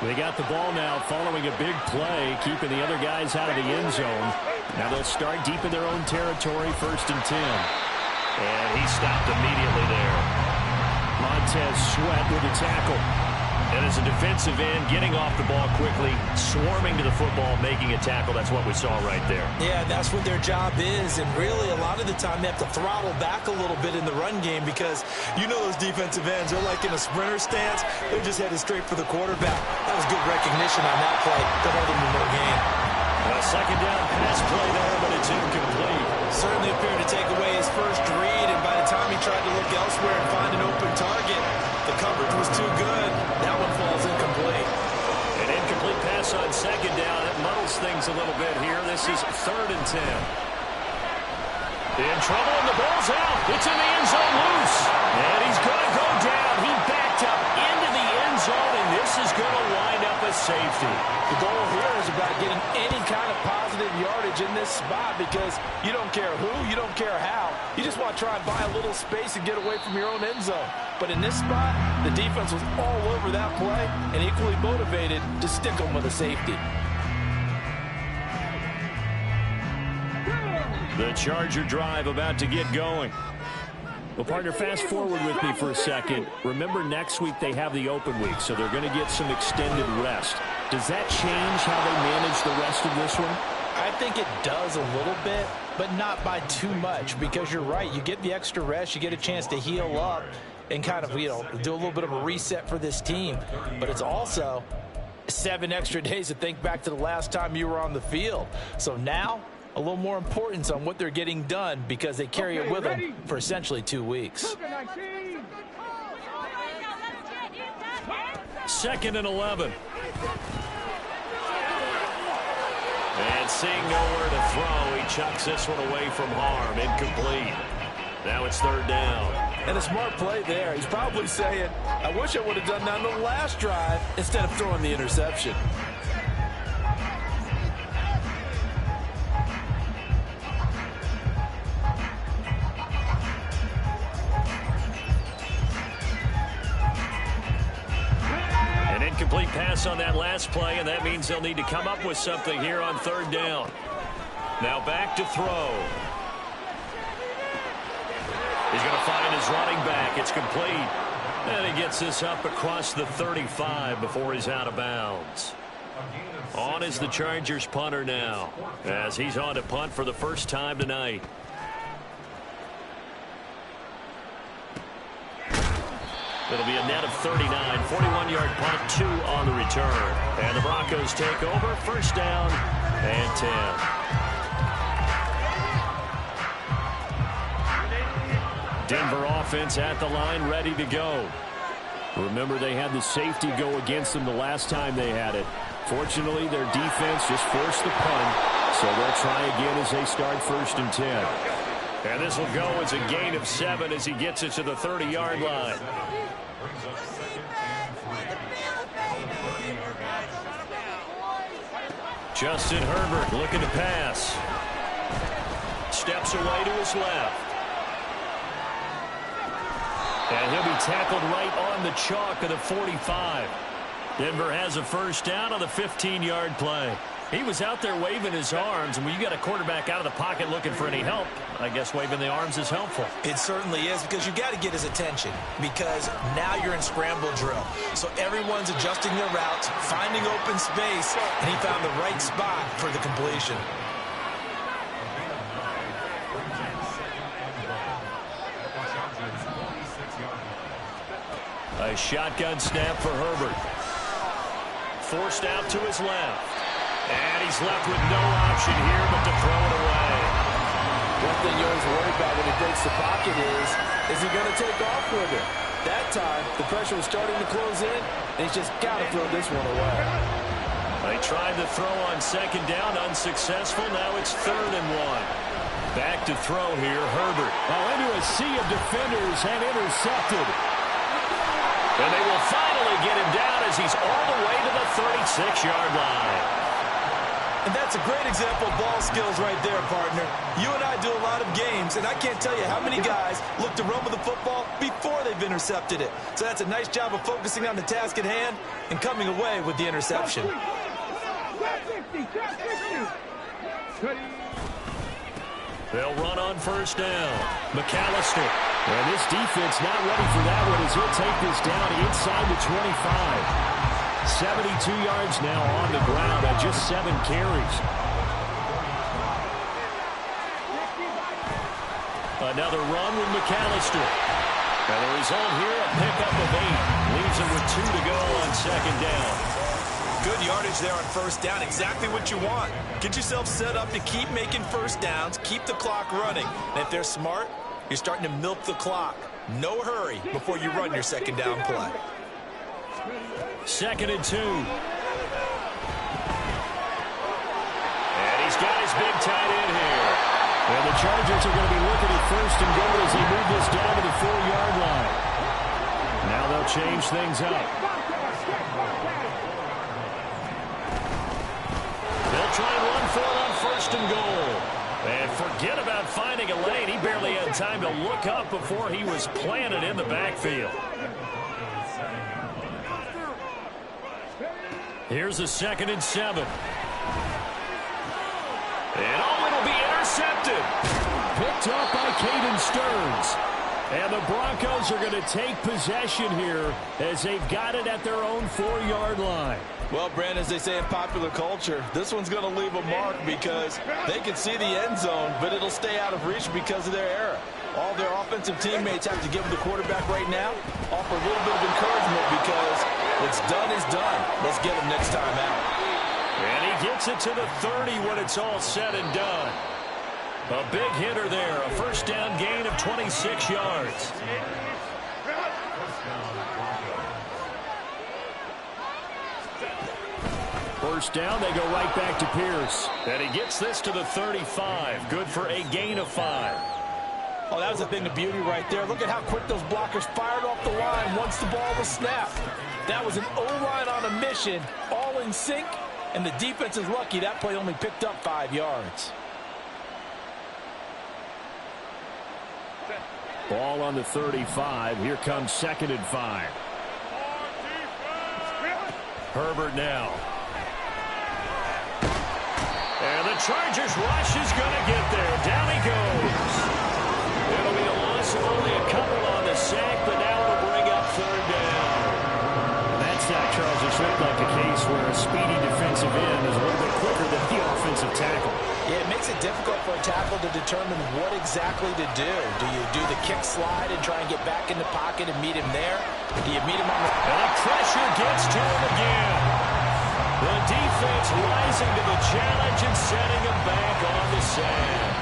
They got the ball now following a big play, keeping the other guys out of the end zone. Now they'll start deep in their own territory, 1st and 10. And he stopped immediately there. Montez Sweat with a tackle. And as a defensive end, getting off the ball quickly, swarming to the football, making a tackle. That's what we saw right there. Yeah, that's what their job is. And really, a lot of the time, they have to throttle back a little bit in the run game because you know those defensive ends, they're like in a sprinter stance. They're just headed straight for the quarterback. That was good recognition on that play to hold them to no gain. A 2nd down pass play there, but it's incomplete. Certainly appeared to take away his first read, and by the time he tried to look elsewhere and find an open target, the coverage was too good. That one falls incomplete. An incomplete pass on 2nd down. That muddles things a little bit here. This is 3rd and 10. In trouble, and the ball's out. It's in the end zone loose. And he's going to go down. He backed up into the end zone, and this is going to wind up a safety. The goal here is about getting any kind of positive yardage in this spot because you don't care who, you don't care how. You just want to try and buy a little space and get away from your own end zone. But in this spot, the defense was all over that play and equally motivated to stick them with a safety. The Charger drive about to get going. Well, partner, fast forward with me for a second. Remember, next week they have the open week, so they're going to get some extended rest. Does that change how they manage the rest of this one? I think it does a little bit, but not by too much because you're right. You get the extra rest. You get a chance to heal up and kind of, do a little bit of a reset for this team. But it's also 7 extra days to think back to the last time you were on the field. So now, a little more importance on what they're getting done because they carry it with them for essentially 2 weeks. 2nd and 11. And And seeing nowhere to throw, he chucks this one away from harm. Incomplete. Now it's third down. And a smart play there. He's probably saying, I wish I would have done that on the last drive instead of throwing the interception. An incomplete pass on that last play, and that means they'll need to come up with something here on third down. Now back to throw. He's going to find his running back. It's complete. And he gets this up across the 35 before he's out of bounds. On is the Chargers punter now, as he's on to punt for the first time tonight. It'll be a net of 39, 41-yard punt, 2 on the return. And the Broncos take over, first down and 10. Denver offense at the line, ready to go. Remember, they had the safety go against them the last time they had it. Fortunately, their defense just forced the punt, so they'll try again as they start first and 10. And this will go as a gain of 7 as he gets it to the 30-yard line. Justin Herbert looking to pass. Steps away to his left. And he'll be tackled right on the chalk of the 45. Denver has a first down on the 15-yard play. He was out there waving his arms, and when you got a quarterback out of the pocket looking for any help, I guess waving the arms is helpful. It certainly is, because you got to get his attention, because now you're in scramble drill. So everyone's adjusting their routes, finding open space, and he found the right spot for the completion. A shotgun snap for Herbert. Forced out to his left. And he's left with no option here but to throw it away. One thing you always worry about when he breaks the pocket is he going to take off with it? That time, the pressure was starting to close in, and he's just got to throw this one away. They tried to throw on second down, unsuccessful. Now it's third and 1. Back to throw here, Herbert. Oh, into a sea of defenders and intercepted. And they will finally get him down as he's all the way to the 36-yard line. And that's a great example of ball skills right there, partner. You and I do a lot of games, and I can't tell you how many guys look to run with the football before they've intercepted it. So that's a nice job of focusing on the task at hand and coming away with the interception. They'll run on first down. McAllister. And this defense not ready for that one as he'll take this down inside the 25. 72 yards now on the ground on just 7 carries. Another run with McAllister. And the result here, a pickup of 8. Leaves him with 2 to go on second down. Good yardage there on first down. Exactly what you want. Get yourself set up to keep making first downs, keep the clock running. And if they're smart, you're starting to milk the clock. No hurry before you run your second down play. Second and 2. And he's got his big tight end here. And the Chargers are going to be looking at first and goal as they move this down to the 4-yard line. Now they'll change things up. They'll try and run for it on first and goal. And forget about finding a lane. He barely had time to look up before he was planted in the backfield. Here's a second and 7. And it'll be intercepted. Picked up by Caden Stearns. And the Broncos are going to take possession here as they've got it at their own 4-yard line. Well, Brandon, as they say in popular culture, this one's going to leave a mark because they can see the end zone, but it'll stay out of reach because of their error. All their offensive teammates have to give the quarterback right now, offer a little bit of encouragement because what's done is done. Let's get him next time out. And he gets it to the 30 when it's all said and done. A big hitter there, a first down gain of 26 yards. First down, they go right back to Pierce. And he gets this to the 35. Good for a gain of 5. Oh, that was a thing of beauty right there. Look at how quick those blockers fired off the line once the ball was snapped. That was an O-line on a mission, all in sync, and the defense is lucky that play only picked up 5 yards. Ball on the 35. Here comes 2nd and 5. Herbert now. And the Chargers rush is going to get there. Down he goes. It'll be a loss of only a couple on the sack, but now it'll bring up 3rd down. And that sack, Charles, just looked like a case where a speedy defensive end is a little bit quicker than the offensive tackle. Yeah, it makes it difficult for a tackle to determine what exactly to do. Do you do the kick slide and try and get back in the pocket and meet him there? Do you meet him on the... And the pressure gets to him again. The defense rising to the challenge and setting him back on the sand.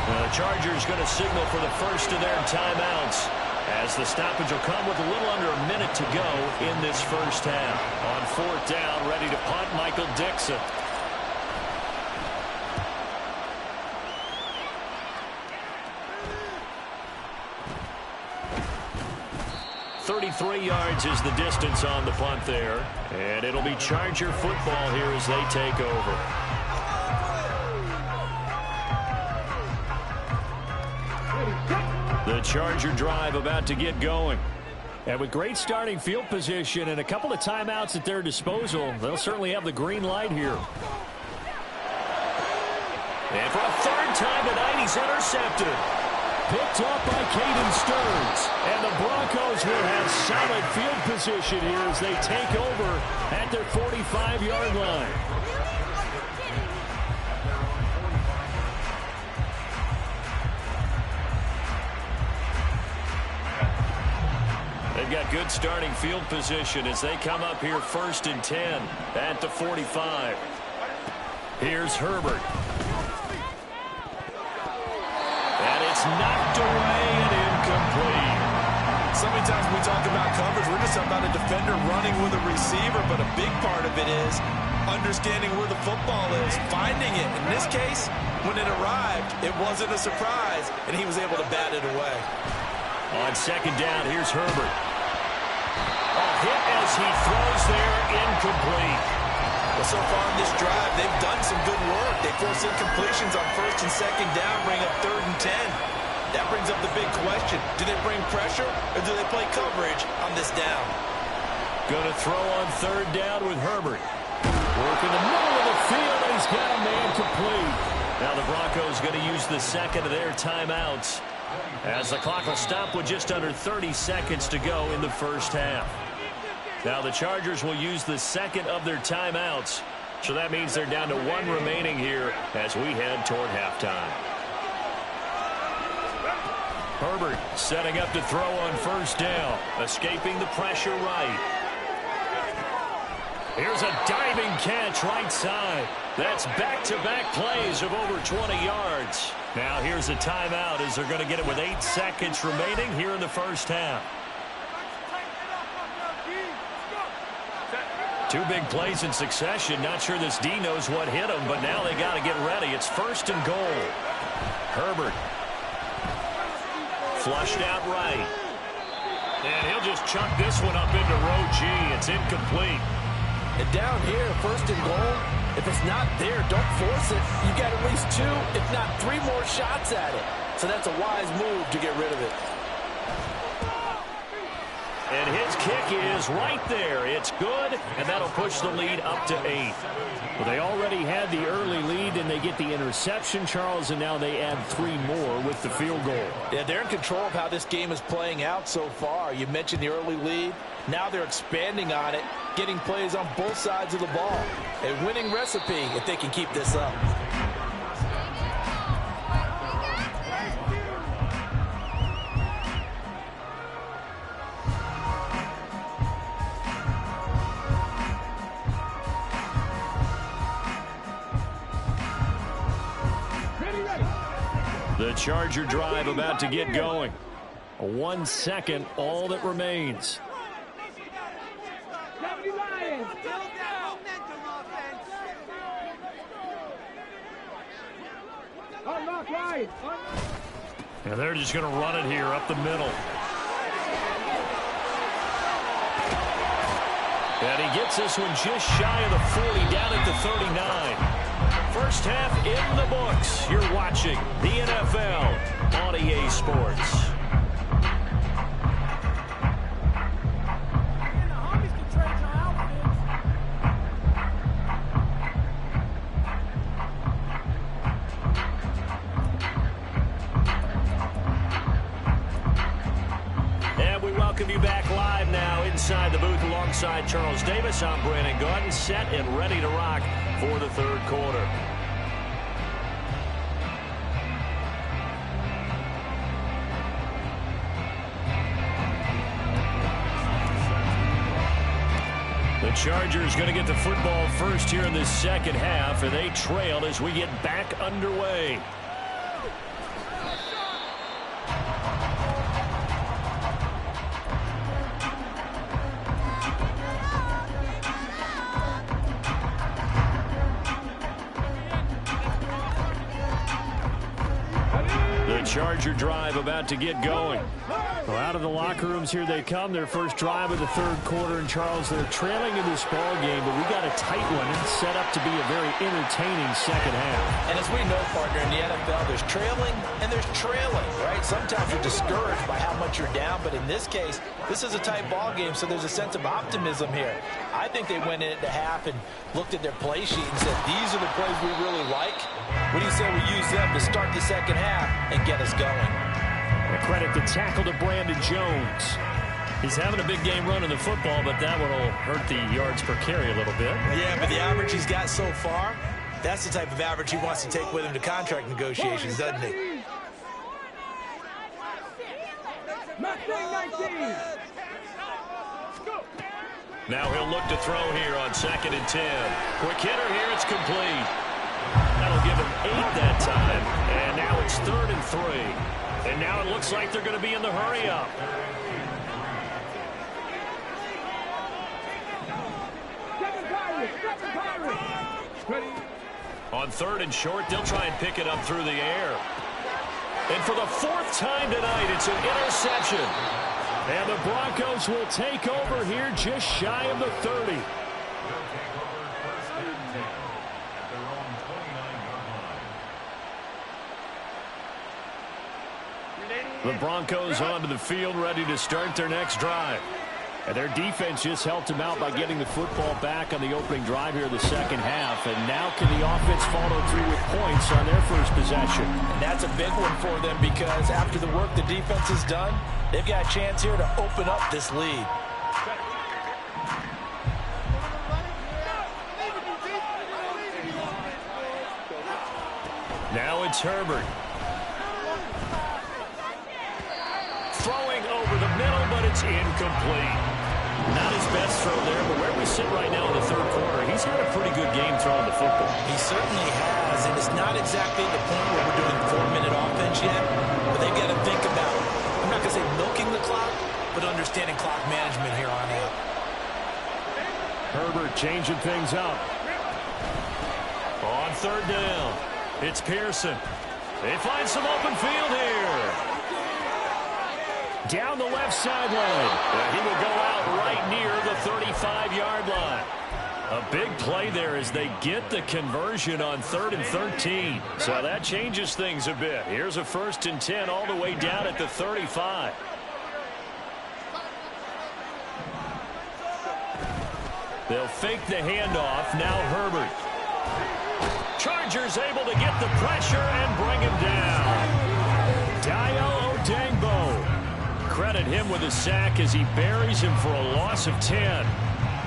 The Chargers going to signal for the first of their timeouts as the stoppage will come with a little under a minute to go in this first half. On 4th down, ready to punt, Michael Dixon. 33 yards is the distance on the punt there. And it'll be Charger football here as they take over. The Charger drive about to get going. And with great starting field position and a couple of timeouts at their disposal, they'll certainly have the green light here. And for a 3rd time tonight, he's intercepted. Picked off by Caden Stearns. And the Broncos will have solid field position here as they take over at their 45-yard line. They've got good starting field position as they come up here 1st and 10 at the 45. Here's Herbert. And it's knocked away and incomplete. So many times we talk about coverage, we're just about a defender running with a receiver, but a big part of it is understanding where the football is, finding it. In this case, when it arrived, it wasn't a surprise, and he was able to bat it away. On 2nd down, here's Herbert. A hit as he throws there, incomplete. Well, so far in this drive, they've done some good work. They force incompletions on 1st and 2nd down, bring up 3rd and 10. That brings up the big question. Do they bring pressure, or do they play coverage on this down? Going to throw on 3rd down with Herbert. Work in the middle of the field, and he's got a man complete. Now the Broncos going to use the 2nd of their timeouts as the clock will stop with just under 30 seconds to go in the first half. Now the Chargers will use the 2nd of their timeouts, so that means they're down to 1 remaining here as we head toward halftime. Herbert setting up to throw on 1st down, escaping the pressure right. Here's a diving catch right side. That's back-to-back plays of over 20 yards. Now here's a timeout as they're going to get it with 8 seconds remaining here in the first half. 2 big plays in succession. Not sure this D knows what hit him, but now they got to get ready. It's 1st and goal. Herbert. Flushed out right. And he'll just chuck this one up into row G. It's incomplete. And down here, 1st and goal, if it's not there, don't force it. You got at least 2, if not 3 more shots at it. So that's a wise move to get rid of it. And his kick is right there. It's good, and that'll push the lead up to 8. Well, they already had the early lead, and they get the interception, Charles, and now they add 3 more with the field goal. Yeah, they're in control of how this game is playing out so far. You mentioned the early lead. Now they're expanding on it, getting plays on both sides of the ball. A winning recipe if they can keep this up. The Charger drive about to get going. 1 second, all that remains. And they're just going to run it here up the middle. And he gets this one just shy of the 40, down at the 39. First half in the books. You're watching the NFL on EA Sports. Welcome you back live now inside the booth alongside Charles Davis. I'm Brandon Gaudin, set and ready to rock for the third quarter. The Chargers going to get the football first here in this second half, and they trail as we get back underway. Charger drive about to get going. Well, out of the locker rooms here they come. Their first drive of the third quarter. And Charles, they're trailing in this ball game, but we got a tight one. It's set up to be a very entertaining second half. And as we know, partner, in the NFL, there's trailing and there's trailing, right? Sometimes you're discouraged by how much you're down, but in this case, this is a tight ball game, so there's a sense of optimism here. I think they went in at the half and looked at their play sheet and said, these are the plays we really like. What do you say we use them to start the second half and get us going? A credit to tackle to Brandon Jones. He's having a big game running the football, but that one will hurt the yards per carry a little bit. Yeah, but the average he's got so far, that's the type of average he wants to take with him to contract negotiations, doesn't he? Now he'll look to throw here on 2nd and 10. Quick hitter here, it's complete. That'll give him 8 that time. And now it's 3rd and 3. And now it looks like they're going to be in the hurry-up. On 3rd and short, they'll try and pick it up through the air. And for the 4th time tonight, it's an interception. And the Broncos will take over here just shy of the 30. The Broncos onto the field, ready to start their next drive. And their defense just helped them out by getting the football back on the opening drive here in the second half. And now can the offense follow through with points on their first possession? And that's a big one for them because after the work the defense has done, they've got a chance here to open up this lead. Now it's Herbert. Throwing over the middle, but it's incomplete. Not his best throw there, but where we sit right now in the third quarter, he's had a pretty good game throwing the football. He certainly has, and it's not exactly the point where we're doing 4-minute offense yet, but they've got to think about, I'm not going to say milking the clock, but understanding clock management here on out. Herbert changing things up. On 3rd down, it's Pearson. They find some open field here. Down the left sideline. He will go out right near the 35-yard line. A big play there as they get the conversion on 3rd and 13. So that changes things a bit. Here's a 1st and 10 all the way down at the 35. They'll fake the handoff. Now Herbert. Chargers able to get the pressure and bring him down. Dayo Odeyingbo. Credit him with a sack as he buries him for a loss of 10.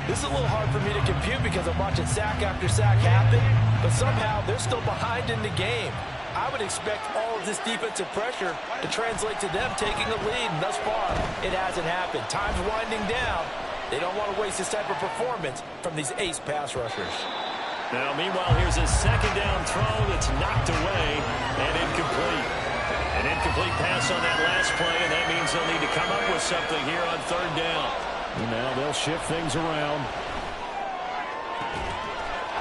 This is a little hard for me to compute because I'm watching sack after sack happen, but somehow they're still behind in the game. I would expect all of this defensive pressure to translate to them taking the lead, and thus far, it hasn't happened. Time's winding down. They don't want to waste this type of performance from these ace pass rushers. Now, meanwhile, here's a 2nd down throw that's knocked away and incomplete. An incomplete pass on that last play, and that means they'll need to come up with something here on 3rd down. Now they'll shift things around.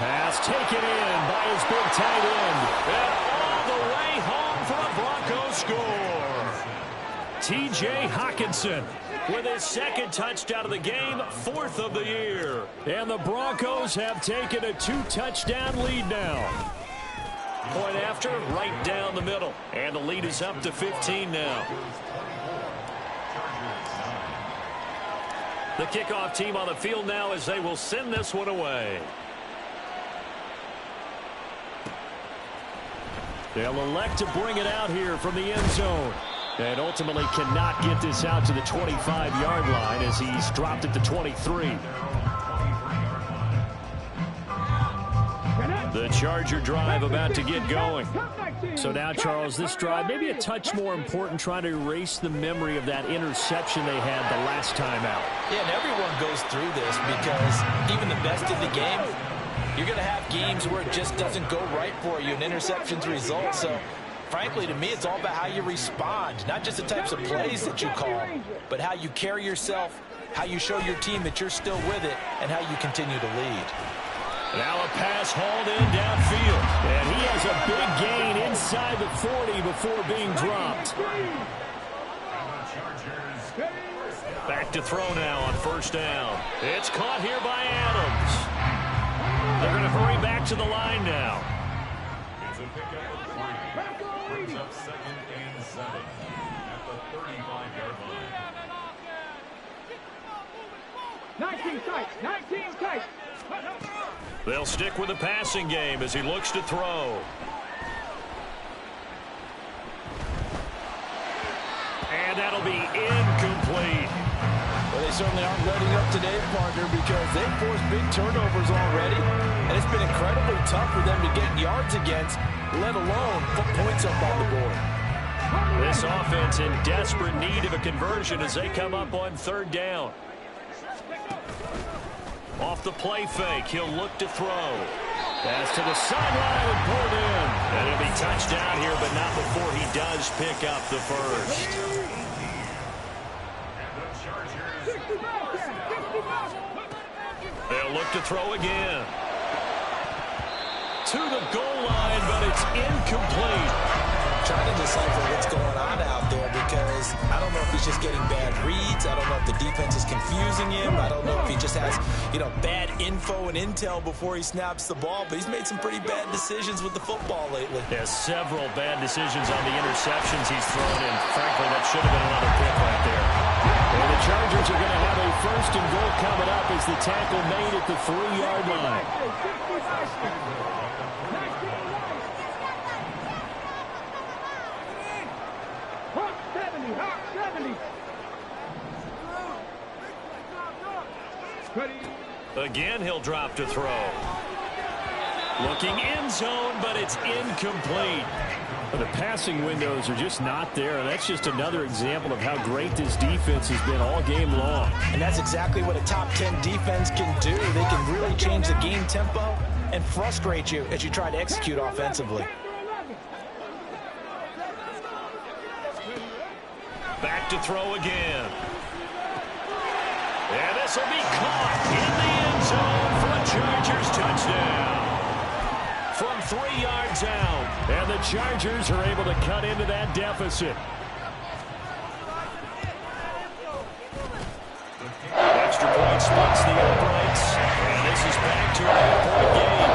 Pass taken in by his big tight end. And all the way home score. T.J. Hockenson with his second touchdown of the game, 4th of the year. And the Broncos have taken a 2-touchdown lead now. Point after, right down the middle. And the lead is up to 15 now. The kickoff team on the field now as they will send this one away. They'll elect to bring it out here from the end zone. And ultimately cannot get this out to the 25-yard line as he's dropped it to 23. The Charger drive about to get going. So now, Charles, this drive maybe a touch more important, trying to erase the memory of that interception they had the last time out. Yeah, and everyone goes through this because even the best in the game, you're going to have games where it just doesn't go right for you, and interceptions result. So, frankly, to me, it's all about how you respond, not just the types of plays that you call, but how you carry yourself, how you show your team that you're still with it, and how you continue to lead. Now a pass hauled in downfield. And he has a big gain inside the 40 before being dropped. Back to throw now on first down. It's caught here by Adams. They're going to hurry back to the line now. It's a pickup of 3. Brings up 2nd and 7 at the 35-yard line. 19 tight, 19 tight. They'll stick with the passing game as he looks to throw. And that'll be incomplete. Well, they certainly aren't letting up today, partner, because they've forced big turnovers already, and it's been incredibly tough for them to get yards against, let alone put points up on the board. This offense in desperate need of a conversion as they come up on 3rd down. Off the play fake, he'll look to throw. Pass to the sideline and pulled in. And it'll be touchdown here, but not before he does pick up the first. They'll look to throw again. To the goal line, but it's incomplete. Trying to decipher what's going on out there because I don't know if he's just getting bad reads. I don't know if the defense is confusing him. I don't know if he just has, bad info and intel before he snaps the ball. But he's made some pretty bad decisions with the football lately. There's several bad decisions on the interceptions he's thrown, and frankly, that should have been another pick right there. And the Chargers are going to have a 1st and goal coming up as the tackle made at the 3-yard line. Again, he'll drop to throw. Looking end zone, but it's incomplete. The passing windows are just not there, and that's just another example of how great this defense has been all game long. And that's exactly what a top 10 defense can do. They can really change the game tempo and frustrate you as you try to execute offensively. Back to throw again. And this will be caught in the end zone for a Chargers touchdown. From 3 yards out. And the Chargers are able to cut into that deficit. Extra point splits the uprights. And this is back to an 8-point game.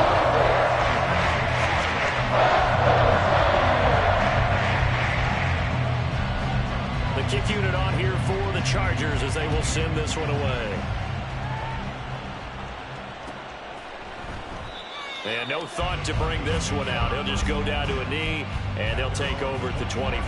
The kick unit on here for the Chargers as they will send this one away. And no thought to bring this one out. He'll just go down to a knee, and he'll take over at the 25.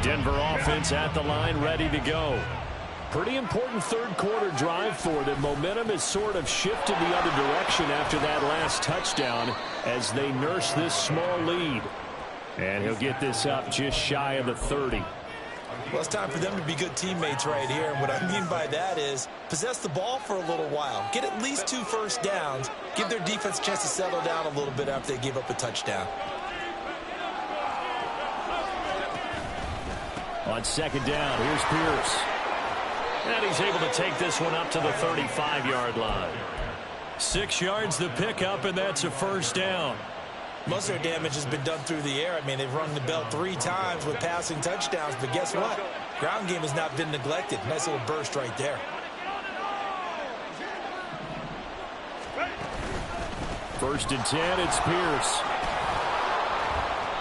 Denver offense at the line, ready to go. Pretty important 3rd quarter drive for them. Momentum has sort of shifted the other direction after that last touchdown as they nurse this small lead. And he'll get this up just shy of the 30. Well, it's time for them to be good teammates right here. And what I mean by that is possess the ball for a little while. Get at least 2 first downs. Give their defense a chance to settle down a little bit after they give up a touchdown. On second down, here's Pierce. And he's able to take this one up to the 35-yard line. 6 yards the pickup, and that's a first down. Most of their damage has been done through the air. I mean, they've rung the bell 3 times with passing touchdowns, but guess what? Ground game has not been neglected. Nice little burst right there. First and 10, it's Pierce.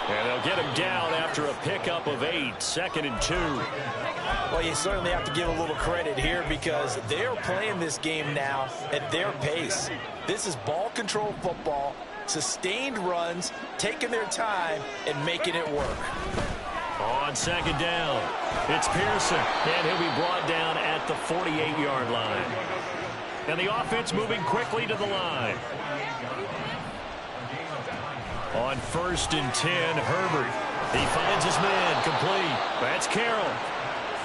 And they'll get him down after a pickup of 8, 2nd and 2. Well, you certainly have to give a little credit here because they're playing this game now at their pace. This is ball control football, sustained runs, taking their time, and making it work. On second down, it's Pearson, and he'll be brought down at the 48-yard line. And the offense moving quickly to the line. On first and 10, Herbert. He finds his man complete. That's Carroll.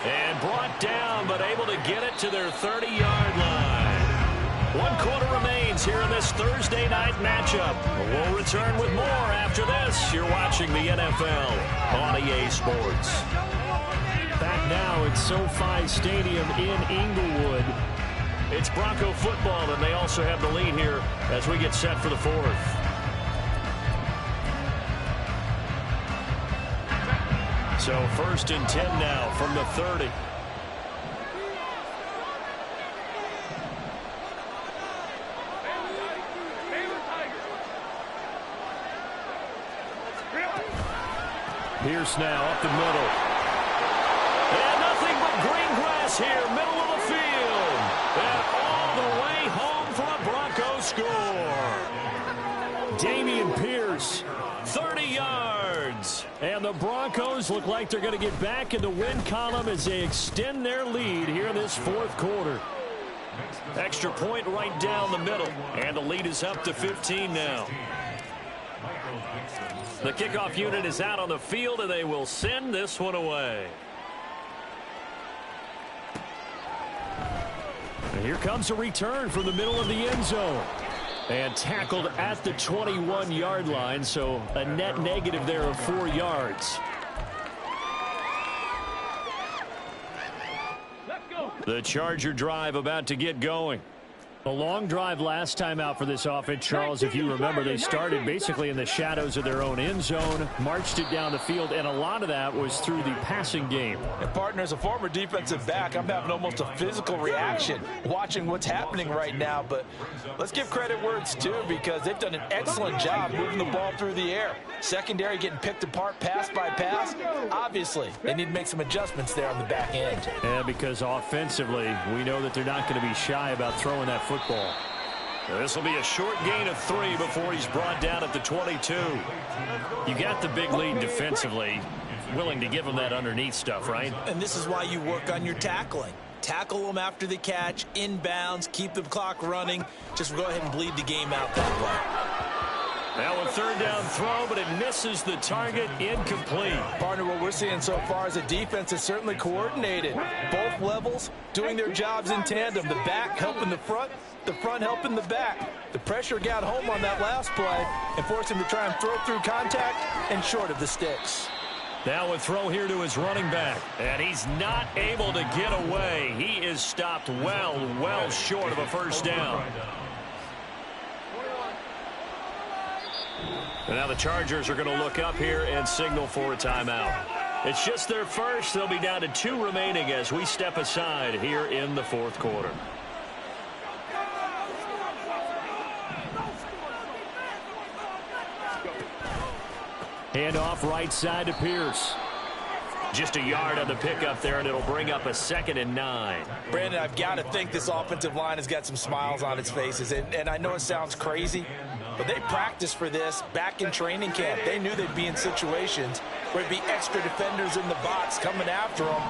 And brought down, but able to get it to their 30-yard line. 1 quarter remains here in this Thursday night matchup. We'll return with more after this. You're watching the NFL on EA Sports. Back now at SoFi Stadium in Inglewood. It's Bronco football, and they also have the lead here as we get set for the 4th. So first and 10 now from the 30. Pierce now up the middle. And nothing but green grass here, middle of the field. And all the way home for a Bronco score. Dameon Pierce, 30 yards. And the Broncos look like they're going to get back in the win column as they extend their lead here in this 4th quarter. Extra point right down the middle. And the lead is up to 15 now. The kickoff unit is out on the field, and they will send this one away. And here comes a return from the middle of the end zone. And tackled at the 21-yard line, so a net negative there of 4 yards. The Charger drive about to get going. A long drive last time out for this offense, Charles. If you remember, they started basically in the shadows of their own end zone, marched it down the field, and a lot of that was through the passing game. And partner, as a former defensive back, I'm having almost a physical reaction watching what's happening right now. But let's give credit where it's due because they've done an excellent job moving the ball through the air. Secondary getting picked apart pass by pass. Obviously, they need to make some adjustments there on the back end. Yeah, because offensively, we know that they're not going to be shy about throwing that football. This will be a short gain of 3 before he's brought down at the 22. You got the big lead defensively. Willing to give him that underneath stuff, right? And this is why you work on your tackling. Tackle them after the catch, inbounds, keep the clock running. Just go ahead and bleed the game out that way. Now a 3rd down throw, but it misses the target, incomplete. Partner, what we're seeing so far is a defense is certainly coordinated. Both levels doing their jobs in tandem. The back helping the front helping the back. The pressure got home on that last play and forced him to try and throw through contact and short of the sticks. Now a throw here to his running back. And he's not able to get away. He is stopped well short of a first down. And now the Chargers are going to look up here and signal for a timeout. It's just their first. They'll be down to 2 remaining as we step aside here in the 4th quarter. Handoff right side to Pierce. Just a yard on the pickup there, and it'll bring up a 2nd and 9. Brandon, I've got to think this offensive line has got some smiles on its faces. And I know it sounds crazy, but they practiced for this back in training camp. They knew they'd be in situations where it'd be extra defenders in the box coming after them,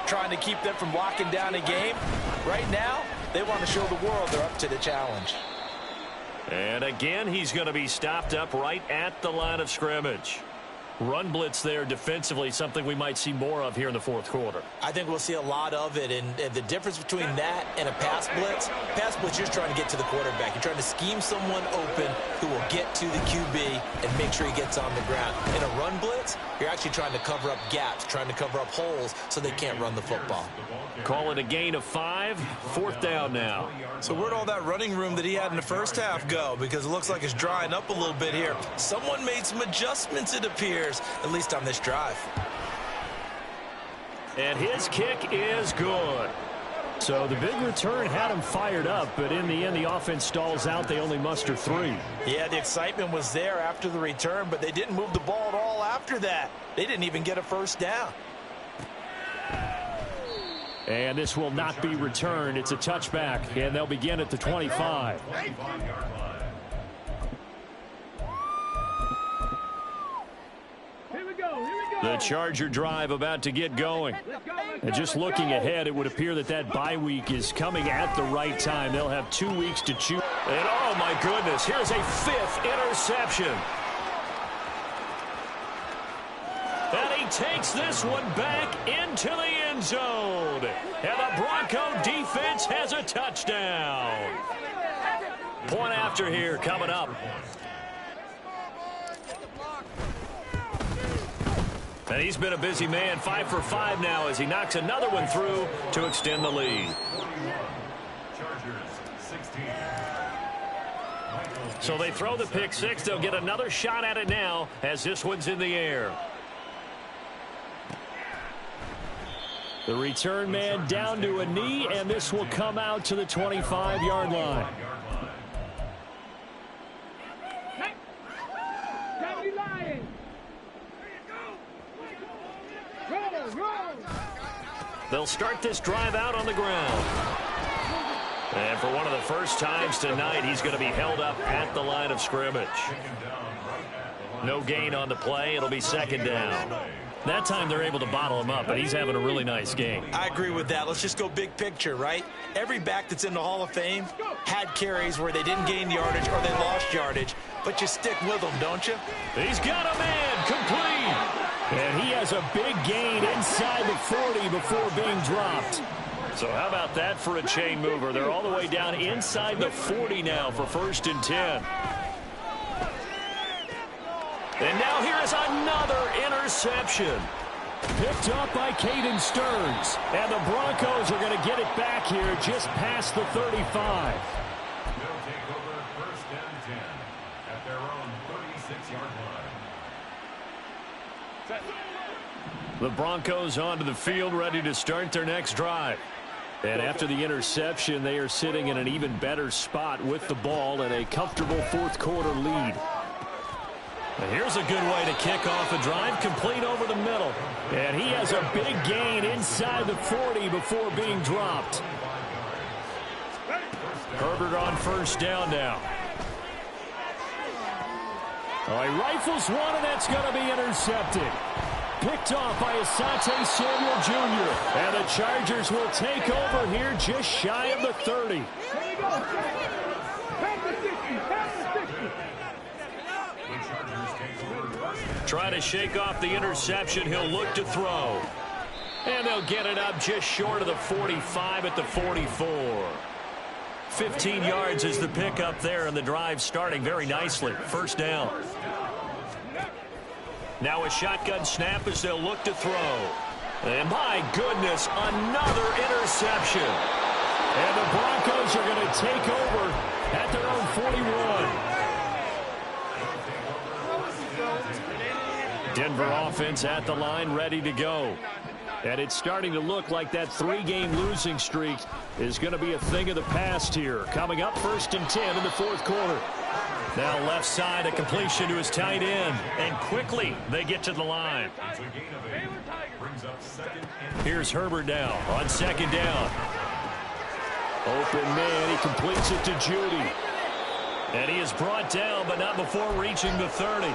trying to keep them from locking down a game. Right now, they want to show the world they're up to the challenge. And again, he's going to be stopped up right at the line of scrimmage. Run blitz there defensively, something we might see more of here in the fourth quarter. I think we'll see a lot of it, and the difference between that and a pass blitz, you're just trying to get to the quarterback. You're trying to scheme someone open who will get to the QB and make sure he gets on the ground. In a run blitz, you're actually trying to cover up gaps, trying to cover up holes so they can't run the football. Call it a gain of 5, fourth down now. So where'd all that running room that he had in the first half go? Because it looks like it's drying up a little bit here. Someone made some adjustments, it appears, at least on this drive. And his kick is good. So the big return had him fired up, but in the end, the offense stalls out. They only muster 3. Yeah, the excitement was there after the return, but they didn't move the ball at all after that. They didn't even get a first down. And this will not be returned. It's a touchback, and they'll begin at the 25. The Charger drive about to get going. And just looking ahead, it would appear that bye week is coming at the right time. They'll have 2 weeks to choose. And oh my goodness, here's a 5th interception. And he takes this one back into the end zone. And the Bronco defense has a touchdown. Point after here coming up. And he's been a busy man, 5 for 5 now as he knocks another one through to extend the lead. So they throw the pick 6. They'll get another shot at it now as this one's in the air. The return man down to a knee, and this will come out to the 25-yard line. They'll start this drive out on the ground. And for one of the first times tonight, he's going to be held up at the line of scrimmage. No gain on the play. It'll be second down. That time they're able to bottle him up, but he's having a really nice game. I agree with that. Let's just go big picture, right? Every back that's in the Hall of Fame had carries where they didn't gain yardage or they lost yardage, but you stick with them, don't you? He's got a man complete. And he has a big gain inside the 40 before being dropped. So how about that for a chain mover? They're all the way down inside the 40 now for 1st and 10. And now here is another interception. Picked up by Caden Stearns. And the Broncos are going to get it back here just past the 35. They'll take over 1st and 10 at their own 36-yard line. The Broncos onto the field, ready to start their next drive. And after the interception, they are sitting in an even better spot with the ball and a comfortable fourth quarter lead. And here's a good way to kick off a drive, complete over the middle. And he has a big gain inside the 40 before being dropped. Herbert on 1st down now. Oh, he rifles one, and that's going to be intercepted. Picked off by Asante Samuel Jr. And the Chargers will take over here just shy of the 30. Try to shake off the interception. He'll look to throw. And they'll get it up just short of the 45 at the 44. 15 yards is the pickup there, and the drive starting very nicely. 1st down. Now a shotgun snap as they'll look to throw. And my goodness, another interception. And the Broncos are going to take over at their own 41. Denver offense at the line, ready to go. And it's starting to look like that 3-game losing streak is going to be a thing of the past here. Coming up 1st and 10 in the 4th quarter. Now left side, a completion to his tight end. And quickly, they get to the line. Here's Herbert now on 2nd down. Open man, he completes it to Judy. And he is brought down, but not before reaching the 30.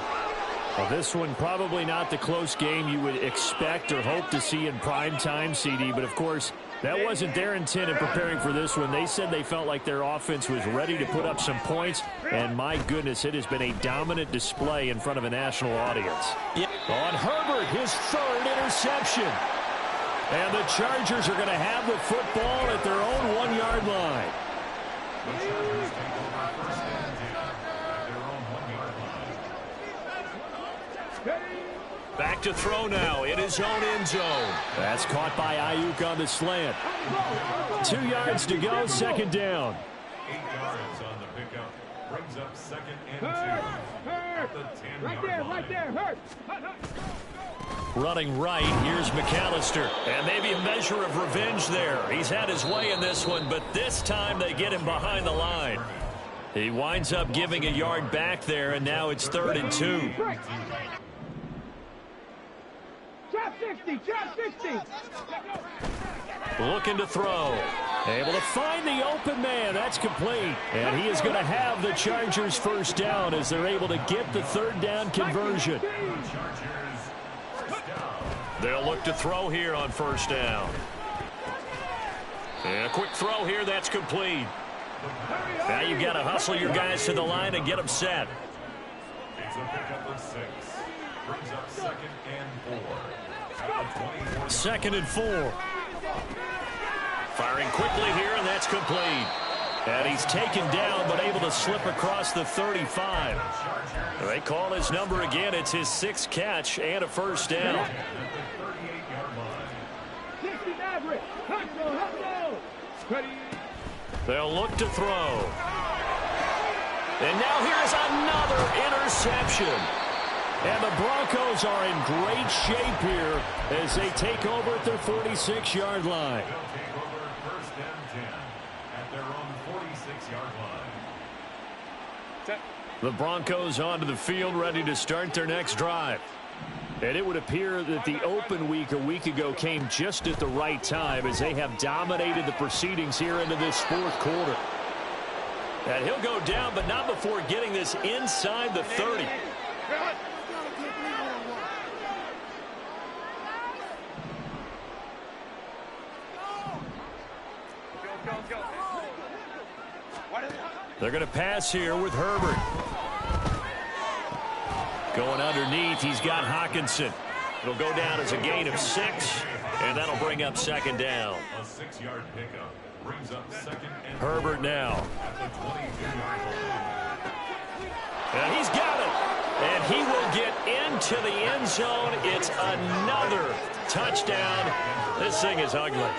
Well, this one probably not the close game you would expect or hope to see in prime time, CD. But, of course, That wasn't their intent in preparing for this one. They said they felt like their offense was ready to put up some points, and my goodness, it has been a dominant display in front of a national audience. Yeah. On Herbert, his third interception. And the Chargers are going to have the football at their own 1-yard line. The Chargers take over first and 10 at their own 1-yard line. Back to throw now in his own end zone. That's caught by Ayuk on the slant. 2 yards to go, second down. 8 yards on the pickup. Brings up second and 2 at the 10-yard line. Right there, hurt. Running right, here's McAllister. And maybe a measure of revenge there. He's had his way in this one, but this time they get him behind the line. He winds up giving a yard back there, and now it's 3rd and 2. Trap 60, trap 60. Looking to throw. Able to find the open man. That's complete. And he is going to have the Chargers first down as they're able to get the 3rd down conversion. They'll look to throw here on first down. And a quick throw here. That's complete. Now you've got to hustle your guys to the line and get them set. It's a pickup of 6. Brings up second and 4. 2nd and 4. Firing quickly here, and that's complete. And he's taken down, but able to slip across the 35. They call his number again. It's his 6th catch and a first down. They'll look to throw. And now here's another interception. And the Broncos are in great shape here as they take over at their 46-yard line. They'll take over first and 10 at their own 46-yard line. The Broncos onto the field, ready to start their next drive. And it would appear that the open week a week ago came just at the right time as they have dominated the proceedings here into this 4th quarter. And he'll go down, but not before getting this inside the 30. They're going to pass here with Herbert. Going underneath, he's got Hawkinson. It'll go down as a gain of 6, and that'll bring up second down. A 6-yard pickup brings up second and Herbert now. at the 22-yard line. And he's got it. And he will get into the end zone. It's another touchdown. This thing is ugly.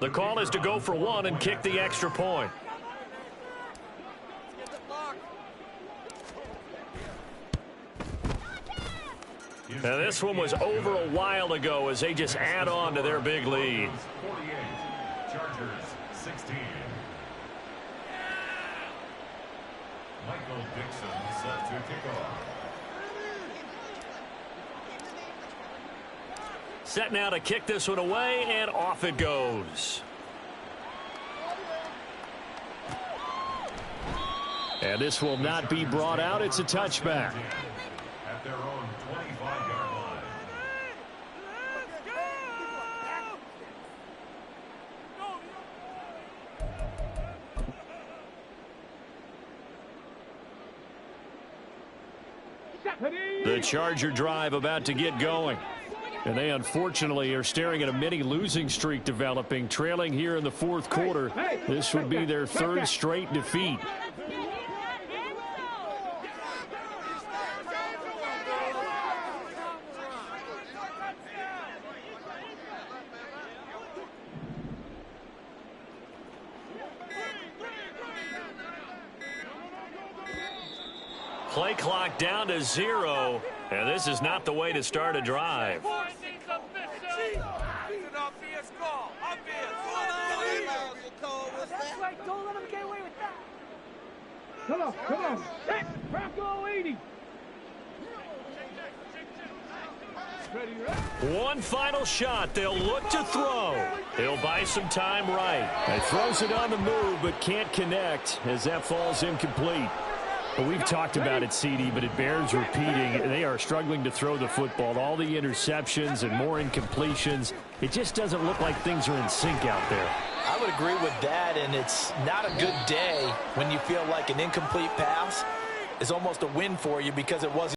The call is to go for 1 and kick the extra point. Now this one was over a while ago as they just add on to their big lead. 48, Chargers 16. Michael Dixon set to kick off. Set now to kick this one away, and off it goes. And this will not be brought out. It's a touchback. At their own 25-yard line. The Charger drive about to get going. And they unfortunately are staring at a mini losing streak developing, trailing here in the 4th quarter. This would be their 3rd straight defeat. Play clock down to 0, and this is not the way to start a drive. Come on, come on. Set, Bronco 80. One final shot. They'll look to throw. He'll buy some time right. He throws it on the move, but can't connect as that falls incomplete. But we've talked about it, CD, but it bears repeating. They are struggling to throw the football. All the interceptions and more incompletions. It just doesn't look like things are in sync out there. I would agree with that, and it's not a good day when you feel like an incomplete pass is almost a win for you because it wasn't